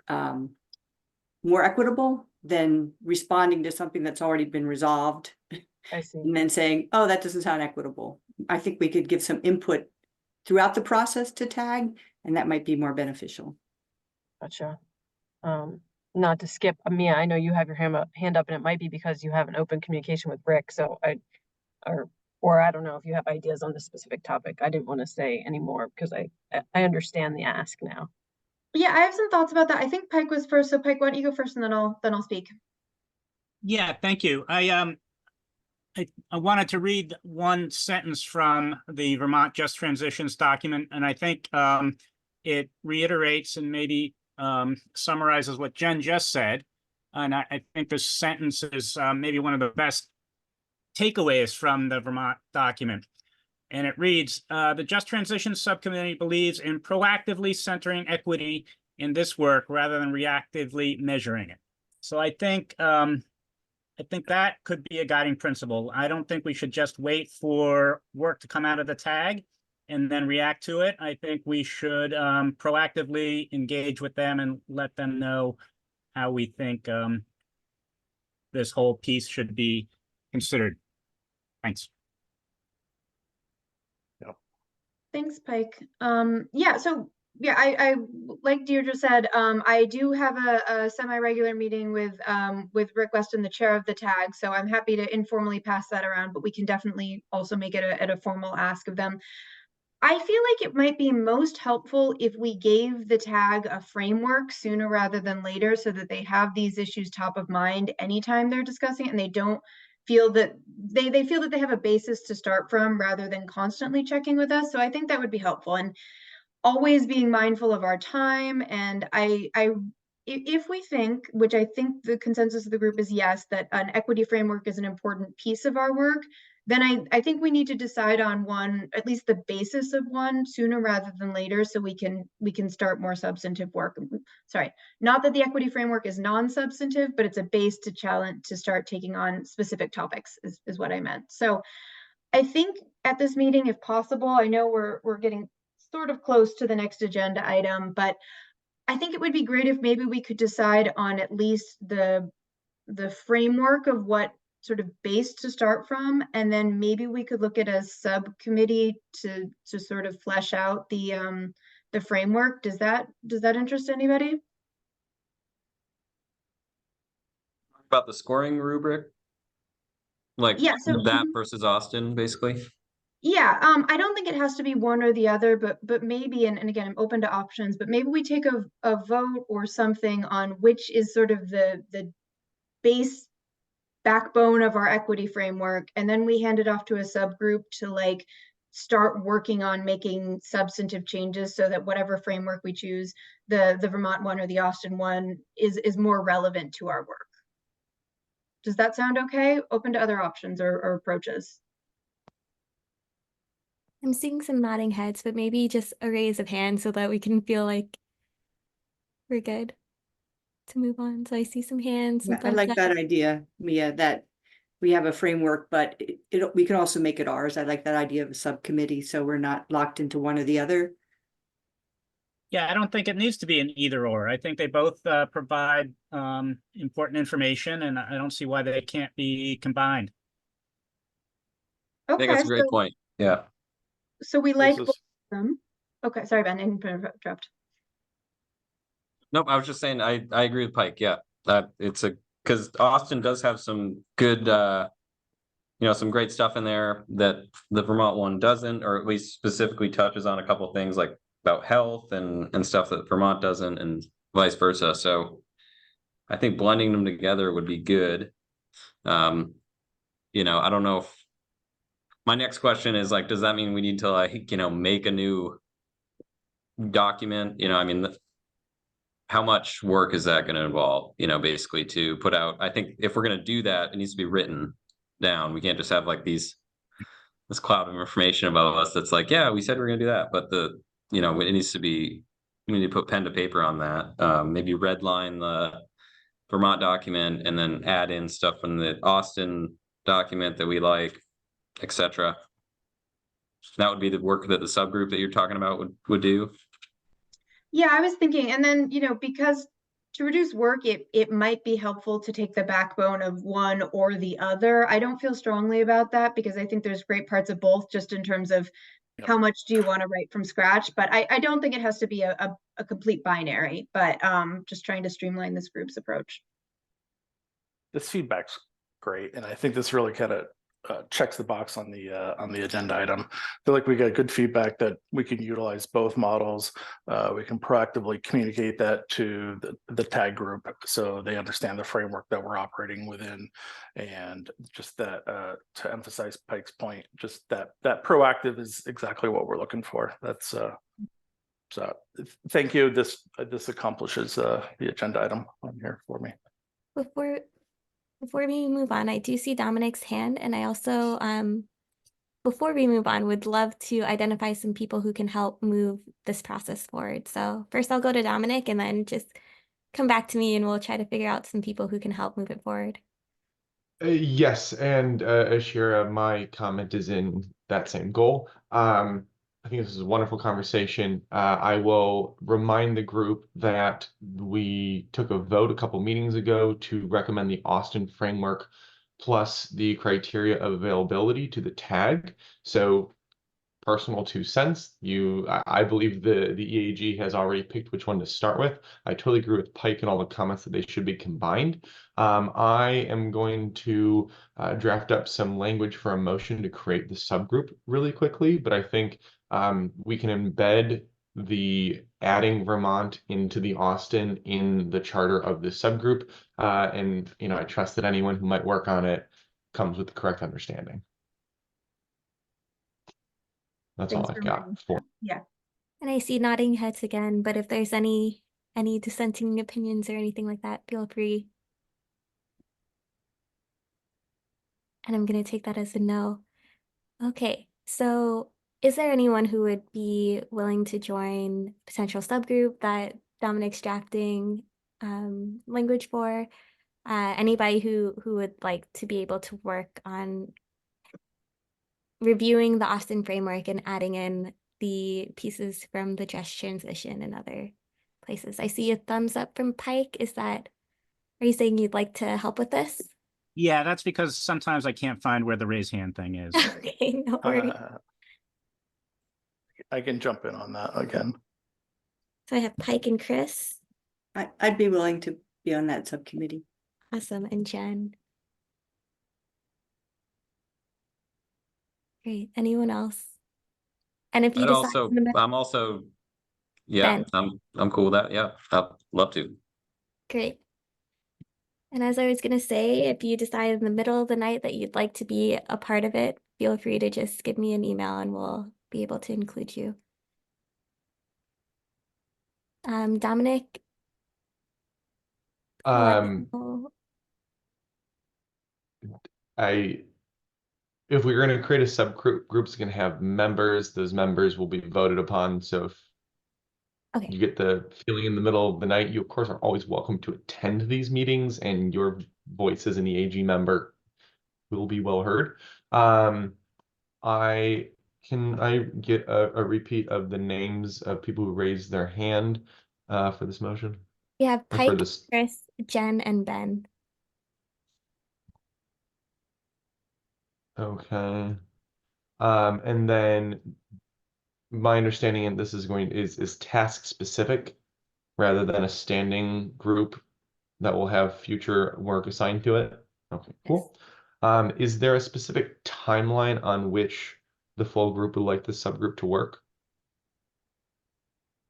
more equitable than responding to something that's already been resolved I see. and then saying, oh, that doesn't sound equitable. I think we could give some input throughout the process to tag, and that might be more beneficial. Gotcha. Not to skip, Mia, I know you have your hand up, and it might be because you have an open communication with Rick. So or I don't know if you have ideas on this specific topic. I didn't want to say anymore because I understand the ask now. Yeah, I have some thoughts about that. I think Pike was first, so Pike, why don't you go first and then I'll speak. Yeah, thank you. I wanted to read one sentence from the Vermont Just Transitions document, and I think it reiterates and maybe summarizes what Jen just said. And I think this sentence is maybe one of the best takeaways from the Vermont document. And it reads, the Just Transitions Subcommittee believes in proactively centering equity in this work rather than reactively measuring it. So I think that could be a guiding principle. I don't think we should just wait for work to come out of the tag and then react to it. I think we should proactively engage with them and let them know how we think this whole piece should be considered. Thanks. Thanks, Pike. Yeah, so yeah, I like Deirdre said, I do have a semi-regular meeting with Rick Weston, the chair of the tag. So I'm happy to informally pass that around, but we can definitely also make it a formal ask of them. I feel like it might be most helpful if we gave the tag a framework sooner rather than later, so that they have these issues top of mind anytime they're discussing it, and they don't feel that they feel that they have a basis to start from rather than constantly checking with us. So I think that would be helpful, and always being mindful of our time. And if we think, which I think the consensus of the group is yes, that an equity framework is an important piece of our work, then I think we need to decide on one, at least the basis of one, sooner rather than later, so we can start more substantive work. Sorry, not that the equity framework is non-substantive, but it's a base to start taking on specific topics is what I meant. So I think at this meeting, if possible, I know we're getting sort of close to the next agenda item, but I think it would be great if maybe we could decide on at least the framework of what sort of base to start from, and then maybe we could look at a subcommittee to sort of flesh out the framework. Does that interest anybody? About the scoring rubric, like Yeah, so that versus Austin, basically. Yeah, I don't think it has to be one or the other, but maybe, and again, I'm open to options, but maybe we take a vote or something on which is sort of the base backbone of our equity framework, and then we hand it off to a subgroup to like start working on making substantive changes so that whatever framework we choose, the Vermont one or the Austin one is more relevant to our work. Does that sound okay? Open to other options or approaches. I'm seeing some nodding heads, but maybe just a raise of hands so that we can feel like we're good to move on. So I see some hands. Some Yeah, I thumbs like up. that idea, Mia, that we have a framework, but we can also make it ours. I like that idea of a subcommittee, so we're not locked into one or the other. Yeah, I don't think it needs to be an either or. I think they both provide important information, and I don't see why they can't be combined. I think Okay, that's a great point. Yeah. so we like This both is- of them. Okay, sorry, Ben, I didn't interrupt. Nope, I was just saying I agree with Pike. Yeah. That it's because Austin does have some good some great stuff in there that the Vermont one doesn't, or at least specifically touches on a couple of things like about health and stuff that Vermont doesn't, and vice versa. So I think blending them together would be good. I don't know if my next question is like, does that mean we need to like, make a new document? I mean, how much work is that going to involve, basically to put out? I think if we're going to do that, it needs to be written down. We can't just have like this cloud of information about us that's like, yeah, we said we're going to do that, but it needs to be, we need to put pen to paper on that. Maybe redline the Vermont document and then add in stuff from the Austin document that we like, etc. That would be the work that the subgroup that you're talking about would do. Yeah, I was thinking, and then, because to reduce work, it might be helpful to take the backbone of one or the other. I don't feel strongly about that because I think there's great parts of both, just in terms of how much do you want to write from scratch. But I don't think it has to be a complete binary, but just trying to streamline this group's approach. This feedback's great, and I think this really kind of checks the box on the agenda item. I feel like we got good feedback that we can utilize both models. We can proactively communicate that to the TAG group so they understand the framework that we're operating within, and just that to emphasize Pike's point, just that proactive is exactly what we're looking for. That's so thank you. This accomplishes the agenda item on here for me. Before we move on, I do see Dominic's hand, and I also, before we move on, would love to identify some people who can help move this process forward. So first I'll go to Dominic and then just come back to me and we'll try to figure out some people who can help move it forward. Yes, and Ashira, my comment is in that same goal. I think this is a wonderful conversation. I will remind the group that we took a vote a couple meetings ago to recommend the Austin framework plus the criteria of availability to the TAG. So personal 2 cents, I believe the EAG has already picked which one to start with. I totally agree with Pike and all the comments that they should be combined. I am going to draft up some language for a motion to create the subgroup really quickly, but I think we can embed the adding Vermont into the Austin in the charter of the subgroup. And I trust that anyone who might work on it comes with the correct understanding. That's all I've got for. Yeah. And I see nodding heads again, but if there's any dissenting opinions or anything like that, feel free. And I'm going to take that as a no. Okay, so is there anyone who would be willing to join potential subgroup that Dominic's drafting language for? Anybody who would like to be able to work on reviewing the Austin framework and adding in the pieces from the just transition and other places? I see a thumbs up from Pike. Are you saying you'd like to help with this? Yeah, that's because sometimes I can't find where the raise hand thing is. Okay, no worries. I can jump in on that again. So I have Pike and Chris. I'd be willing to be on that subcommittee. Awesome, and Jen. Great. Anyone else? And if you But decide also, in the middle- I'm also, yeah, I'm cool with that. Yeah, I'd love to. Great. And as I was going to say, if you decide in the middle of the night that you'd like to be a part of it, feel free to just give me an email and we'll be able to include you. Dominic, let me know. If we're going to create a subgroup, group's going to have members. Those members will be voted upon. So if Okay. you get the feeling in the middle of the night, you of course are always welcome to attend these meetings, and your voice as an AG member will be well heard. Can I get a repeat of the names of people who raised their hand for this motion? We have Or for Pike, this? Chris, Jen, and Ben. Okay. And then my understanding, and this is is task specific rather than a standing group that will have future work assigned to it. Okay, cool. Is there a specific timeline on which the full group would like the subgroup to work?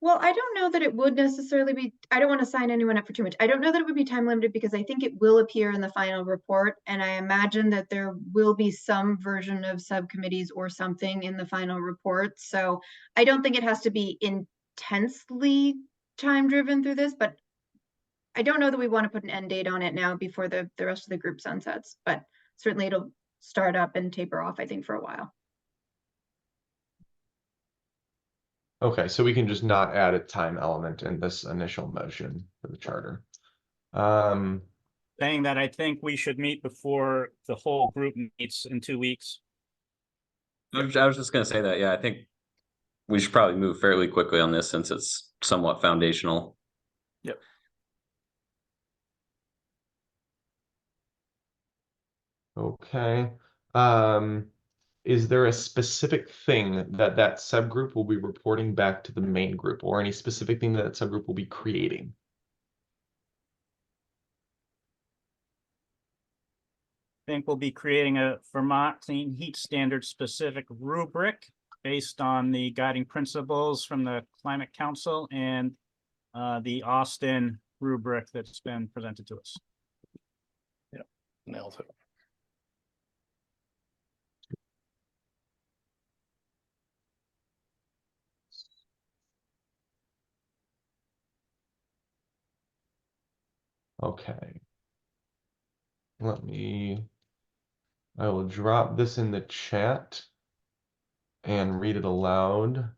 Well, I don't know that it would necessarily be, I don't want to sign anyone up for too much. I don't know that it would be time limited because I think it will appear in the final report. And I imagine that there will be some version of subcommittees or something in the final report. So I don't think it has to be intensely time driven through this, but I don't know that we want to put an end date on it now before the rest of the group sunsets, but certainly it'll start up and taper off, I think, for a while. Okay, so we can just not add a time element in this initial motion for the charter. Saying that I think we should meet before the whole group meets in 2 weeks. I was just gonna say that, yeah, I think we should probably move fairly quickly on this since it's somewhat foundational. Yep. Okay. Is there a specific thing that subgroup will be reporting back to the main group, or any specific thing that subgroup will be creating? I think we'll be creating a Vermont Clean Heat Standard specific rubric based on the guiding principles from the Climate Council and the Austin rubric that's been presented to us. Yep, nails it. Okay. I will drop this in the chat and read it aloud.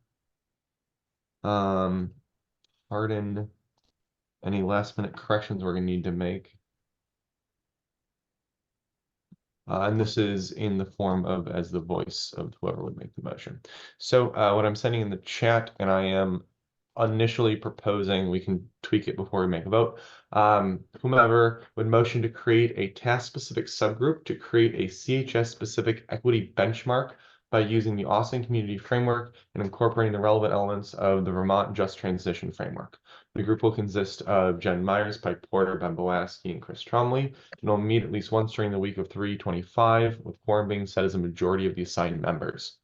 Pardon any last minute corrections we're gonna need to make. And this is in the form of as the voice of whoever would make the motion. So what I'm sending in the chat, and I am initially proposing, we can tweak it before we make a vote. Whomever would motion to create a task-specific subgroup to create a CHS-specific equity benchmark by using the Austin Community Framework and incorporating the relevant elements of the Vermont Just Transition Framework. The group will consist of Jen Myers, Pike Porter, Ben Bolasky, and Chris Tromley, and will meet at least once during the week of 3/25, with quorum being set as a majority of the assigned members.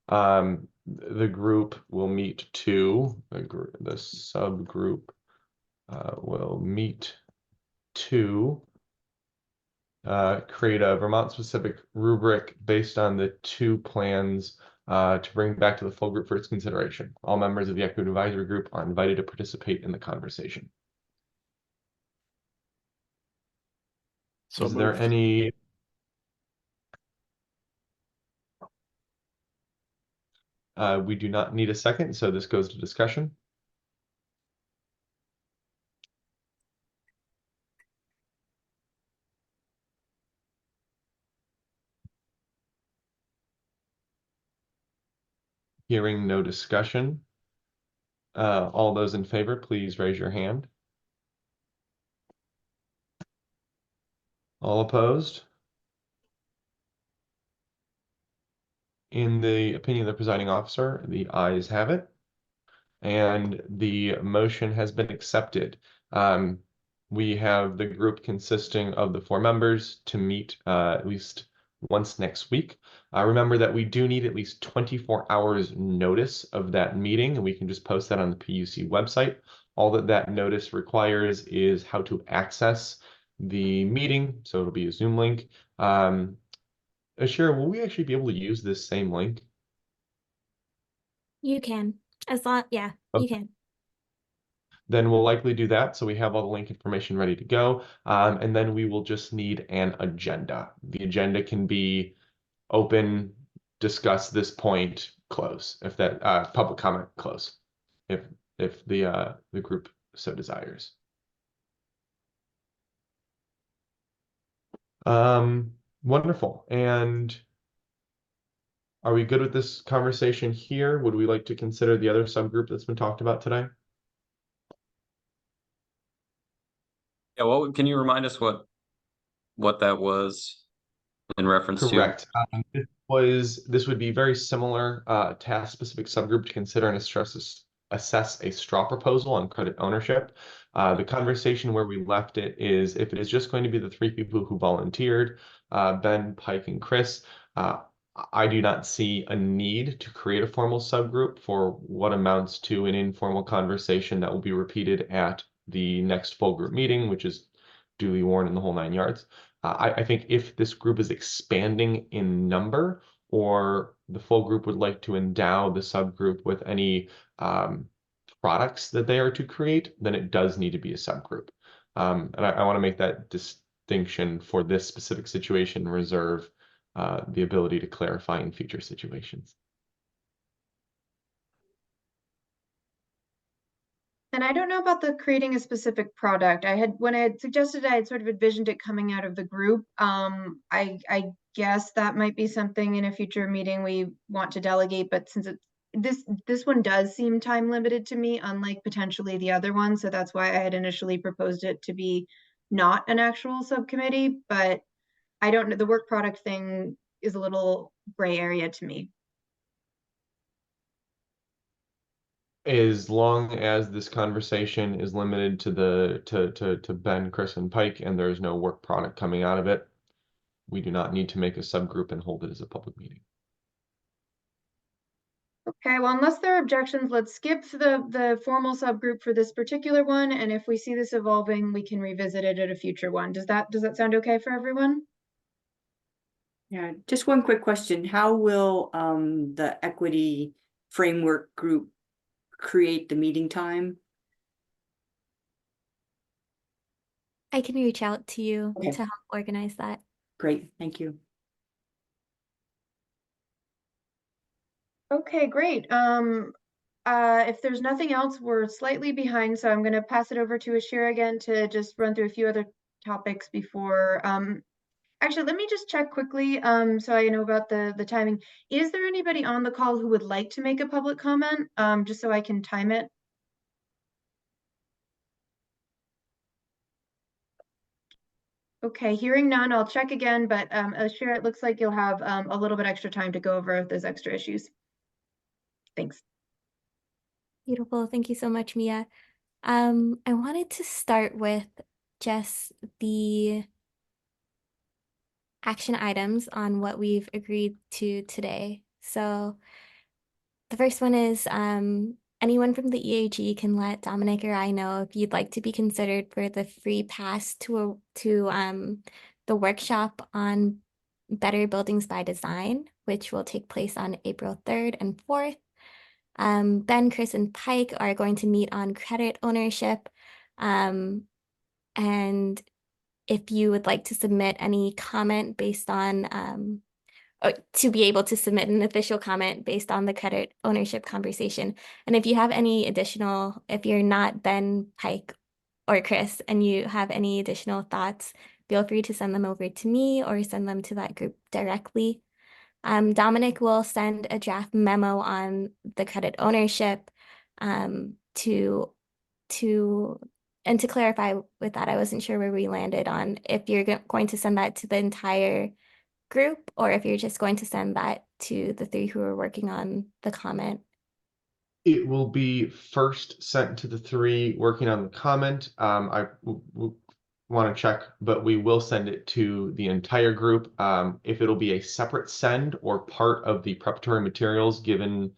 The group will meet to, the subgroup will meet to create a Vermont-specific rubric based on the two plans to bring back to the full group for its consideration. All members of the Equity Advisory Group are invited to participate in the conversation. So is there any? We do not need a second, so this goes to discussion. Hearing no discussion. All those in favor, please raise your hand. All opposed? In the opinion of the presiding officer, the ayes have it, and the motion has been accepted. We have the group consisting of the 4 members to meet at least once next week. Remember that we do need at least 24 hours notice of that meeting, and we can just post that on the PUC website. All that notice requires is how to access the meeting, so it'll be a Zoom link. Ashira, will we actually be able to use this same link? You can, as long, yeah, you Okay. can. Then we'll likely do that. So we have all the link information ready to go. And then we will just need an agenda. The agenda can be open, discuss this point, close, if that public comment, close, if the group so desires. Wonderful. And are we good with this conversation here? Would we like to consider the other subgroup that's been talked about today? Yeah, well, can you remind us what that was in reference to? Correct. This would be very similar task specific subgroup to consider and assess a straw proposal on credit ownership. The conversation where we left it is if it is just going to be the 3 people who volunteered, Ben, Pike, and Chris, I do not see a need to create a formal subgroup for what amounts to an informal conversation that will be repeated at the next full group meeting, which is duly warned in the whole 9 yards. I think if this group is expanding in number, or the full group would like to endow the subgroup with any products that they are to create, then it does need to be a subgroup. And I want to make that distinction for this specific situation, reserve the ability to clarify in future situations. And I don't know about the creating a specific product. When I had suggested, I had sort of envisioned it coming out of the group. I guess that might be something in a future meeting we want to delegate, but since this one does seem time limited to me, unlike potentially the other one. So that's why I had initially proposed it to be not an actual subcommittee, but I don't know, the work product thing is a little gray area to me. As long as this conversation is limited to Ben, Chris, and Pike, and there's no work product coming out of it, we do not need to make a subgroup and hold it as a public meeting. Okay, well, unless there are objections, let's skip the formal subgroup for this particular one, and if we see this evolving, we can revisit it at a future one. Does that sound okay for everyone? Yeah, just one quick question. How will the equity framework group create the meeting time? I can reach out to you Okay. to help organize that. Great, thank you. Okay, great. If there's nothing else, we're slightly behind, so I'm going to pass it over to Ashira again to just run through a few other topics before. Actually, let me just check quickly, so I know about the timing. Is there anybody on the call who would like to make a public comment? Just so I can time it. Okay, hearing none, I'll check again, but Ashira, it looks like you'll have a little bit extra time to go over those extra issues. Thanks. Beautiful. Thank you so much, Mia. I wanted to start with just the action items on what we've agreed to today. So the first one is anyone from the EAG can let Dominic or I know if you'd like to be considered for the free pass to the workshop on Better Buildings by Design, which will take place on April 3rd and 4th. Ben, Chris, and Pike are going to meet on credit ownership. And if you would like to submit any comment based on, or to be able to submit an official comment based on the credit ownership conversation. And if you have any additional, if you're not Ben, Pike, or Chris, and you have any additional thoughts, feel free to send them over to me or send them to that group directly. Dominic will send a draft memo on the credit ownership to clarify with that, I wasn't sure where we landed on if you're going to send that to the entire group or if you're just going to send that to the 3 who are working on the comment. It will be first sent to the 3 working on the comment. I want to check, but we will send it to the entire group. If it'll be a separate send or part of the preparatory materials given,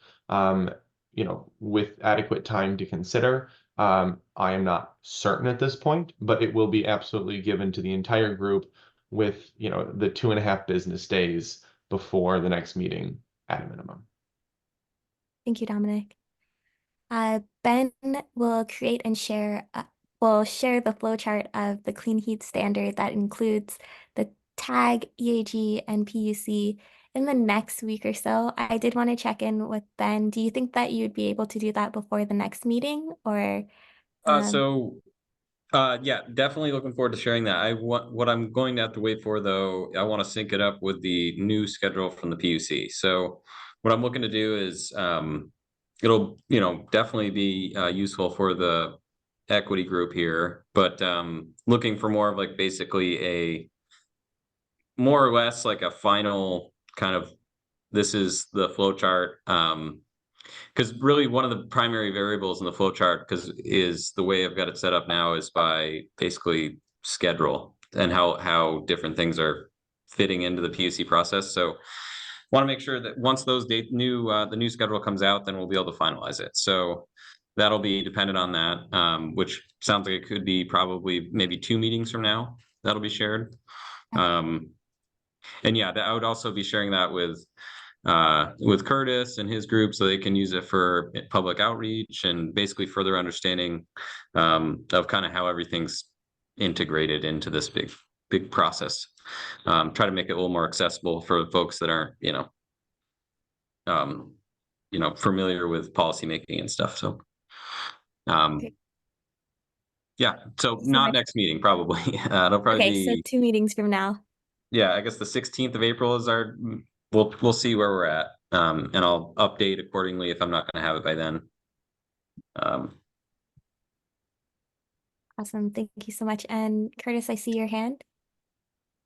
with adequate time to consider, I am not certain at this point, but it will be absolutely given to the entire group with, the 2.5 business days before the next meeting at a minimum. Thank you, Dominic. Ben will create and will share the flowchart of the clean heat standard that includes the tag, EAG, and PUC in the next week or so. I did want to check in with Ben. Do you think that you'd be able to do that before the next meeting, or? Yeah, definitely looking forward to sharing that. What I'm going to have to wait for, though, I want to sync it up with the new schedule from the PUC. So what I'm looking to do is it'll, definitely be useful for the equity group here, but looking for more of like basically a more or less like a final kind of, this is the flow chart. Because really one of the primary variables in the flow chart, because is the way I've got it set up now, is by basically schedule and how different things are fitting into the PUC process. So want to make sure that once those the new schedule comes out, then we'll be able to finalize it. So that'll be dependent on that, which sounds like it could be probably maybe 2 meetings from now that'll be shared. And yeah, I would also be sharing that with Curtis and his group, so they can use it for public outreach and basically further understanding of kind of how everything's integrated into this big process. Try to make it a little more accessible for folks that aren't, familiar with policymaking and stuff. So, yeah, so not next meeting, probably. It'll probably Okay, be, so 2 meetings from now. yeah, I guess the 16th of April is our, we'll see where we're at. And I'll update accordingly if I'm not going to have it by then. Awesome, thank you so much. And Curtis, I see your hand.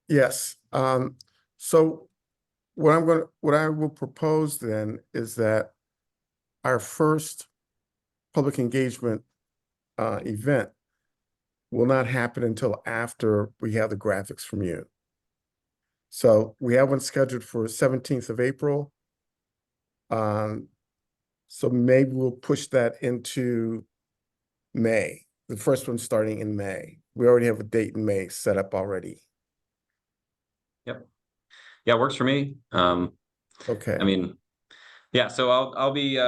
Yes. So what I will propose then is that our first public engagement event will not happen until after we have the graphics from you. So we have one scheduled for 17th of April. So maybe we'll push that into May. The first one starting in May. We already have a date in May set up already. Yep. Yeah, works for me. Okay. I mean, yeah, so I'll be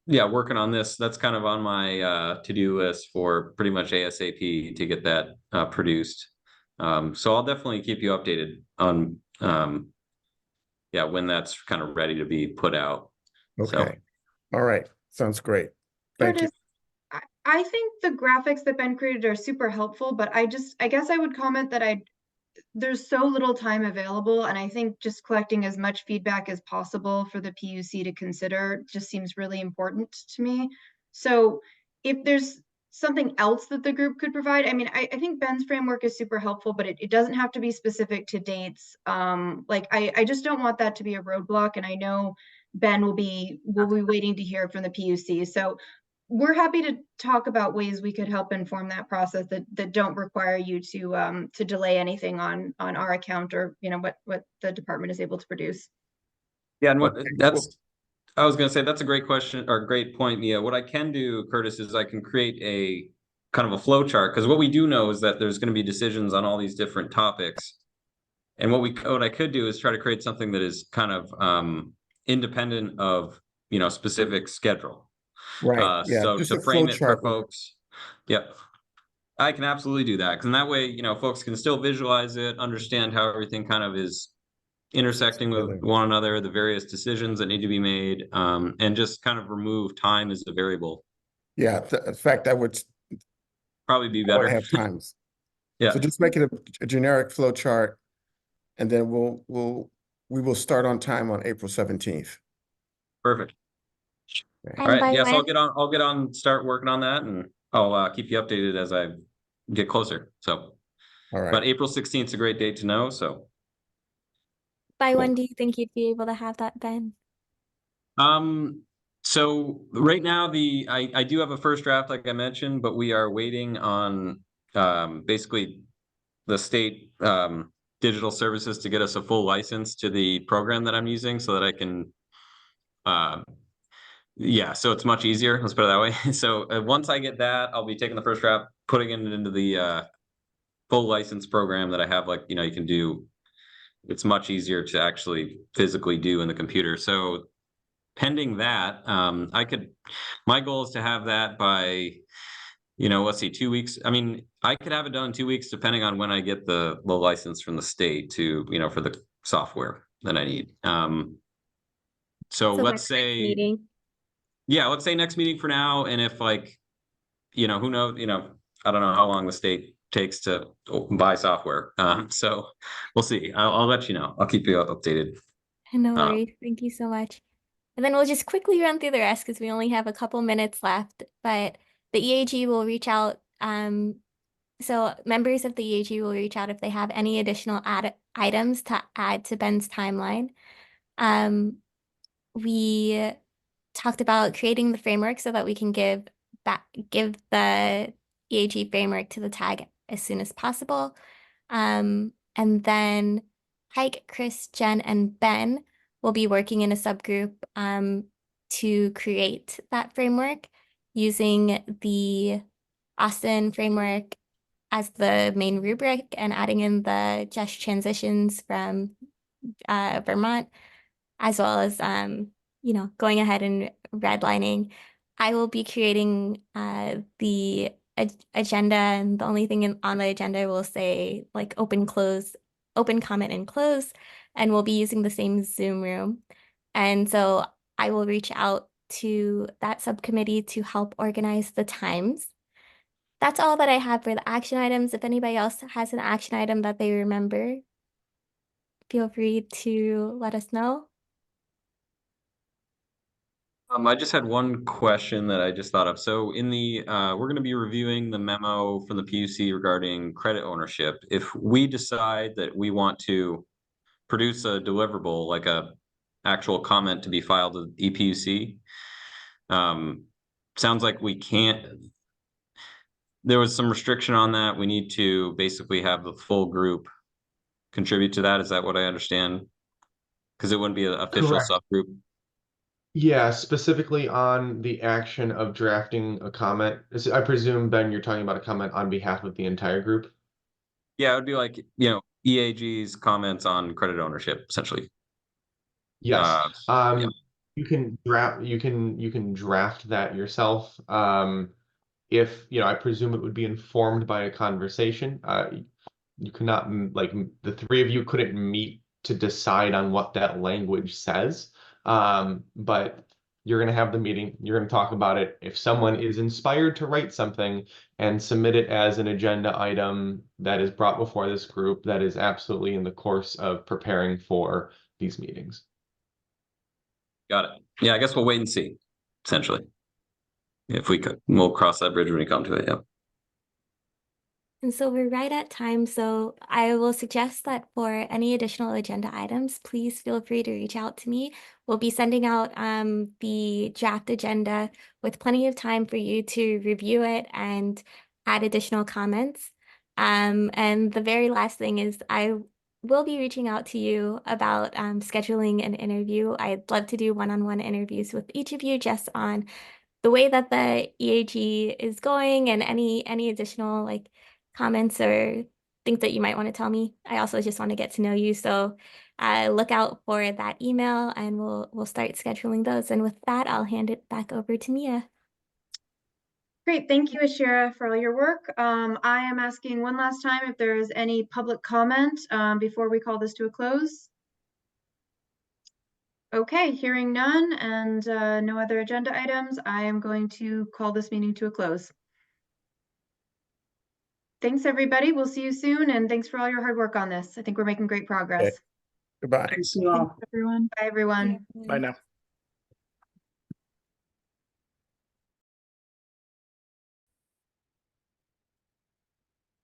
working on this. That's kind of on my to-do list for pretty much ASAP to get that produced. So I'll definitely keep you updated on when that's kind of ready to be put out. Okay. So. All right. Sounds great. Thank you. I think the graphics that Ben created are super helpful, but I guess I would comment that there's so little time available, and I think just collecting as much feedback as possible for the PUC to consider just seems really important to me. So if there's something else that the group could provide, I mean, I think Ben's framework is super helpful, but it doesn't have to be specific to dates. I just don't want that to be a roadblock, and I know Ben will be waiting to hear from the PUC. So we're happy to talk about ways we could help inform that process that don't require you to delay anything on our account, or what the department is able to produce. Yeah, and I was going to say that's a great question or great point, Mia. What I can do, Curtis, is I can create a kind of a flow chart, because what we do know is that there's going to be decisions on all these different topics, and what I could do is try to create something that is kind of independent of specific schedule. Right. Yeah. So Just to a frame it for flowchart. folks. Yep. I can absolutely do that, because in that way, folks can still visualize it, understand how everything kind of is intersecting with one another, the various decisions that need to be made, and just kind of remove time as a variable. Yeah. In fact, that would probably be better. Have times. Yeah. So just make it a generic flow chart, and then we will start on time on April 17th. Perfect. Okay. All right. Yeah. So I'll get on, start working on that, and I'll keep you updated as I get closer. So, all right. But April 16th is a great date to know. So. By when do you think you'd be able to have that, Ben? So right now I do have a first draft, like I mentioned, but we are waiting on basically the state digital services to get us a full license to the program that I'm using, so that I can so it's much easier, let's put it that way. So once I get that, I'll be taking the first draft, putting it into the full license program that I have, like you can do it's much easier to actually physically do in the computer. So pending that, my goal is to have that by, let's see, 2 weeks. I mean, I could have it done in 2 weeks, depending on when I get the license from the state to, for the software that I need. So by let's next say, meeting. yeah, let's say next meeting for now. And if who knows, I don't know how long the state takes to buy software. So we'll see. I'll let you know. I'll keep you updated. No worries. Thank you so much. And then we'll just quickly run through the rest because we only have a couple minutes left. But the EAG will reach out. So members of the EAG will reach out if they have any additional items to add to Ben's timeline. We talked about creating the framework so that we can give the EAG framework to the tag as soon as possible. And then Pike, Chris, Jen, and Ben will be working in a subgroup to create that framework using the Austin framework as the main rubric and adding in the just transitions from Vermont, as well as going ahead and redlining. I will be creating the agenda, and the only thing on the agenda will say like open, comment, and close, and we'll be using the same Zoom room. And so I will reach out to that subcommittee to help organize the times. That's all that I have for the action items. If anybody else has an action item that they remember, feel free to let us know. I just had one question that I just thought of. So in the, we're going to be reviewing the memo from the PUC regarding credit ownership. If we decide that we want to produce a deliverable, like a actual comment to be filed with EPUC, sounds like we can't, there was some restriction on that. We need to basically have the full group contribute to that. Is that what I understand? Because it wouldn't be an official Correct. subgroup. Yeah, specifically on the action of drafting a comment. I presume, Ben, you're talking about a comment on behalf of the entire group? Yeah, it would be like, EAG's comments on credit ownership, essentially. Yes. Yeah. You can draft that yourself. If, I presume it would be informed by a conversation. You cannot, the three of you couldn't meet to decide on what that language says. But you're going to have the meeting, you're going to talk about it. If someone is inspired to write something and submit it as an agenda item that is brought before this group, that is absolutely in the course of preparing for these meetings. Got it. Yeah, I guess we'll wait and see, essentially. If we could, we'll cross that bridge when we come to it. Yeah. And so we're right at time, so I will suggest that for any additional agenda items, please feel free to reach out to me. We'll be sending out the draft agenda with plenty of time for you to review it and add additional comments. And the very last thing is I will be reaching out to you about scheduling an interview. I'd love to do one-on-one interviews with each of you just on the way that the EAG is going and any additional comments or things that you might want to tell me. I also just want to get to know you. So look out for that email and we'll start scheduling those. And with that, I'll hand it back over to Mia. Great, thank you, Ashira, for all your work. I am asking one last time if there is any public comment before we call this to a close. Okay, hearing none and no other agenda items, I am going to call this meeting to a close. Thanks, everybody. We'll see you soon, and thanks for all your hard work on this. I think we're making great progress. Okay. Goodbye. Thank you all. Everyone. Bye, everyone. Bye now.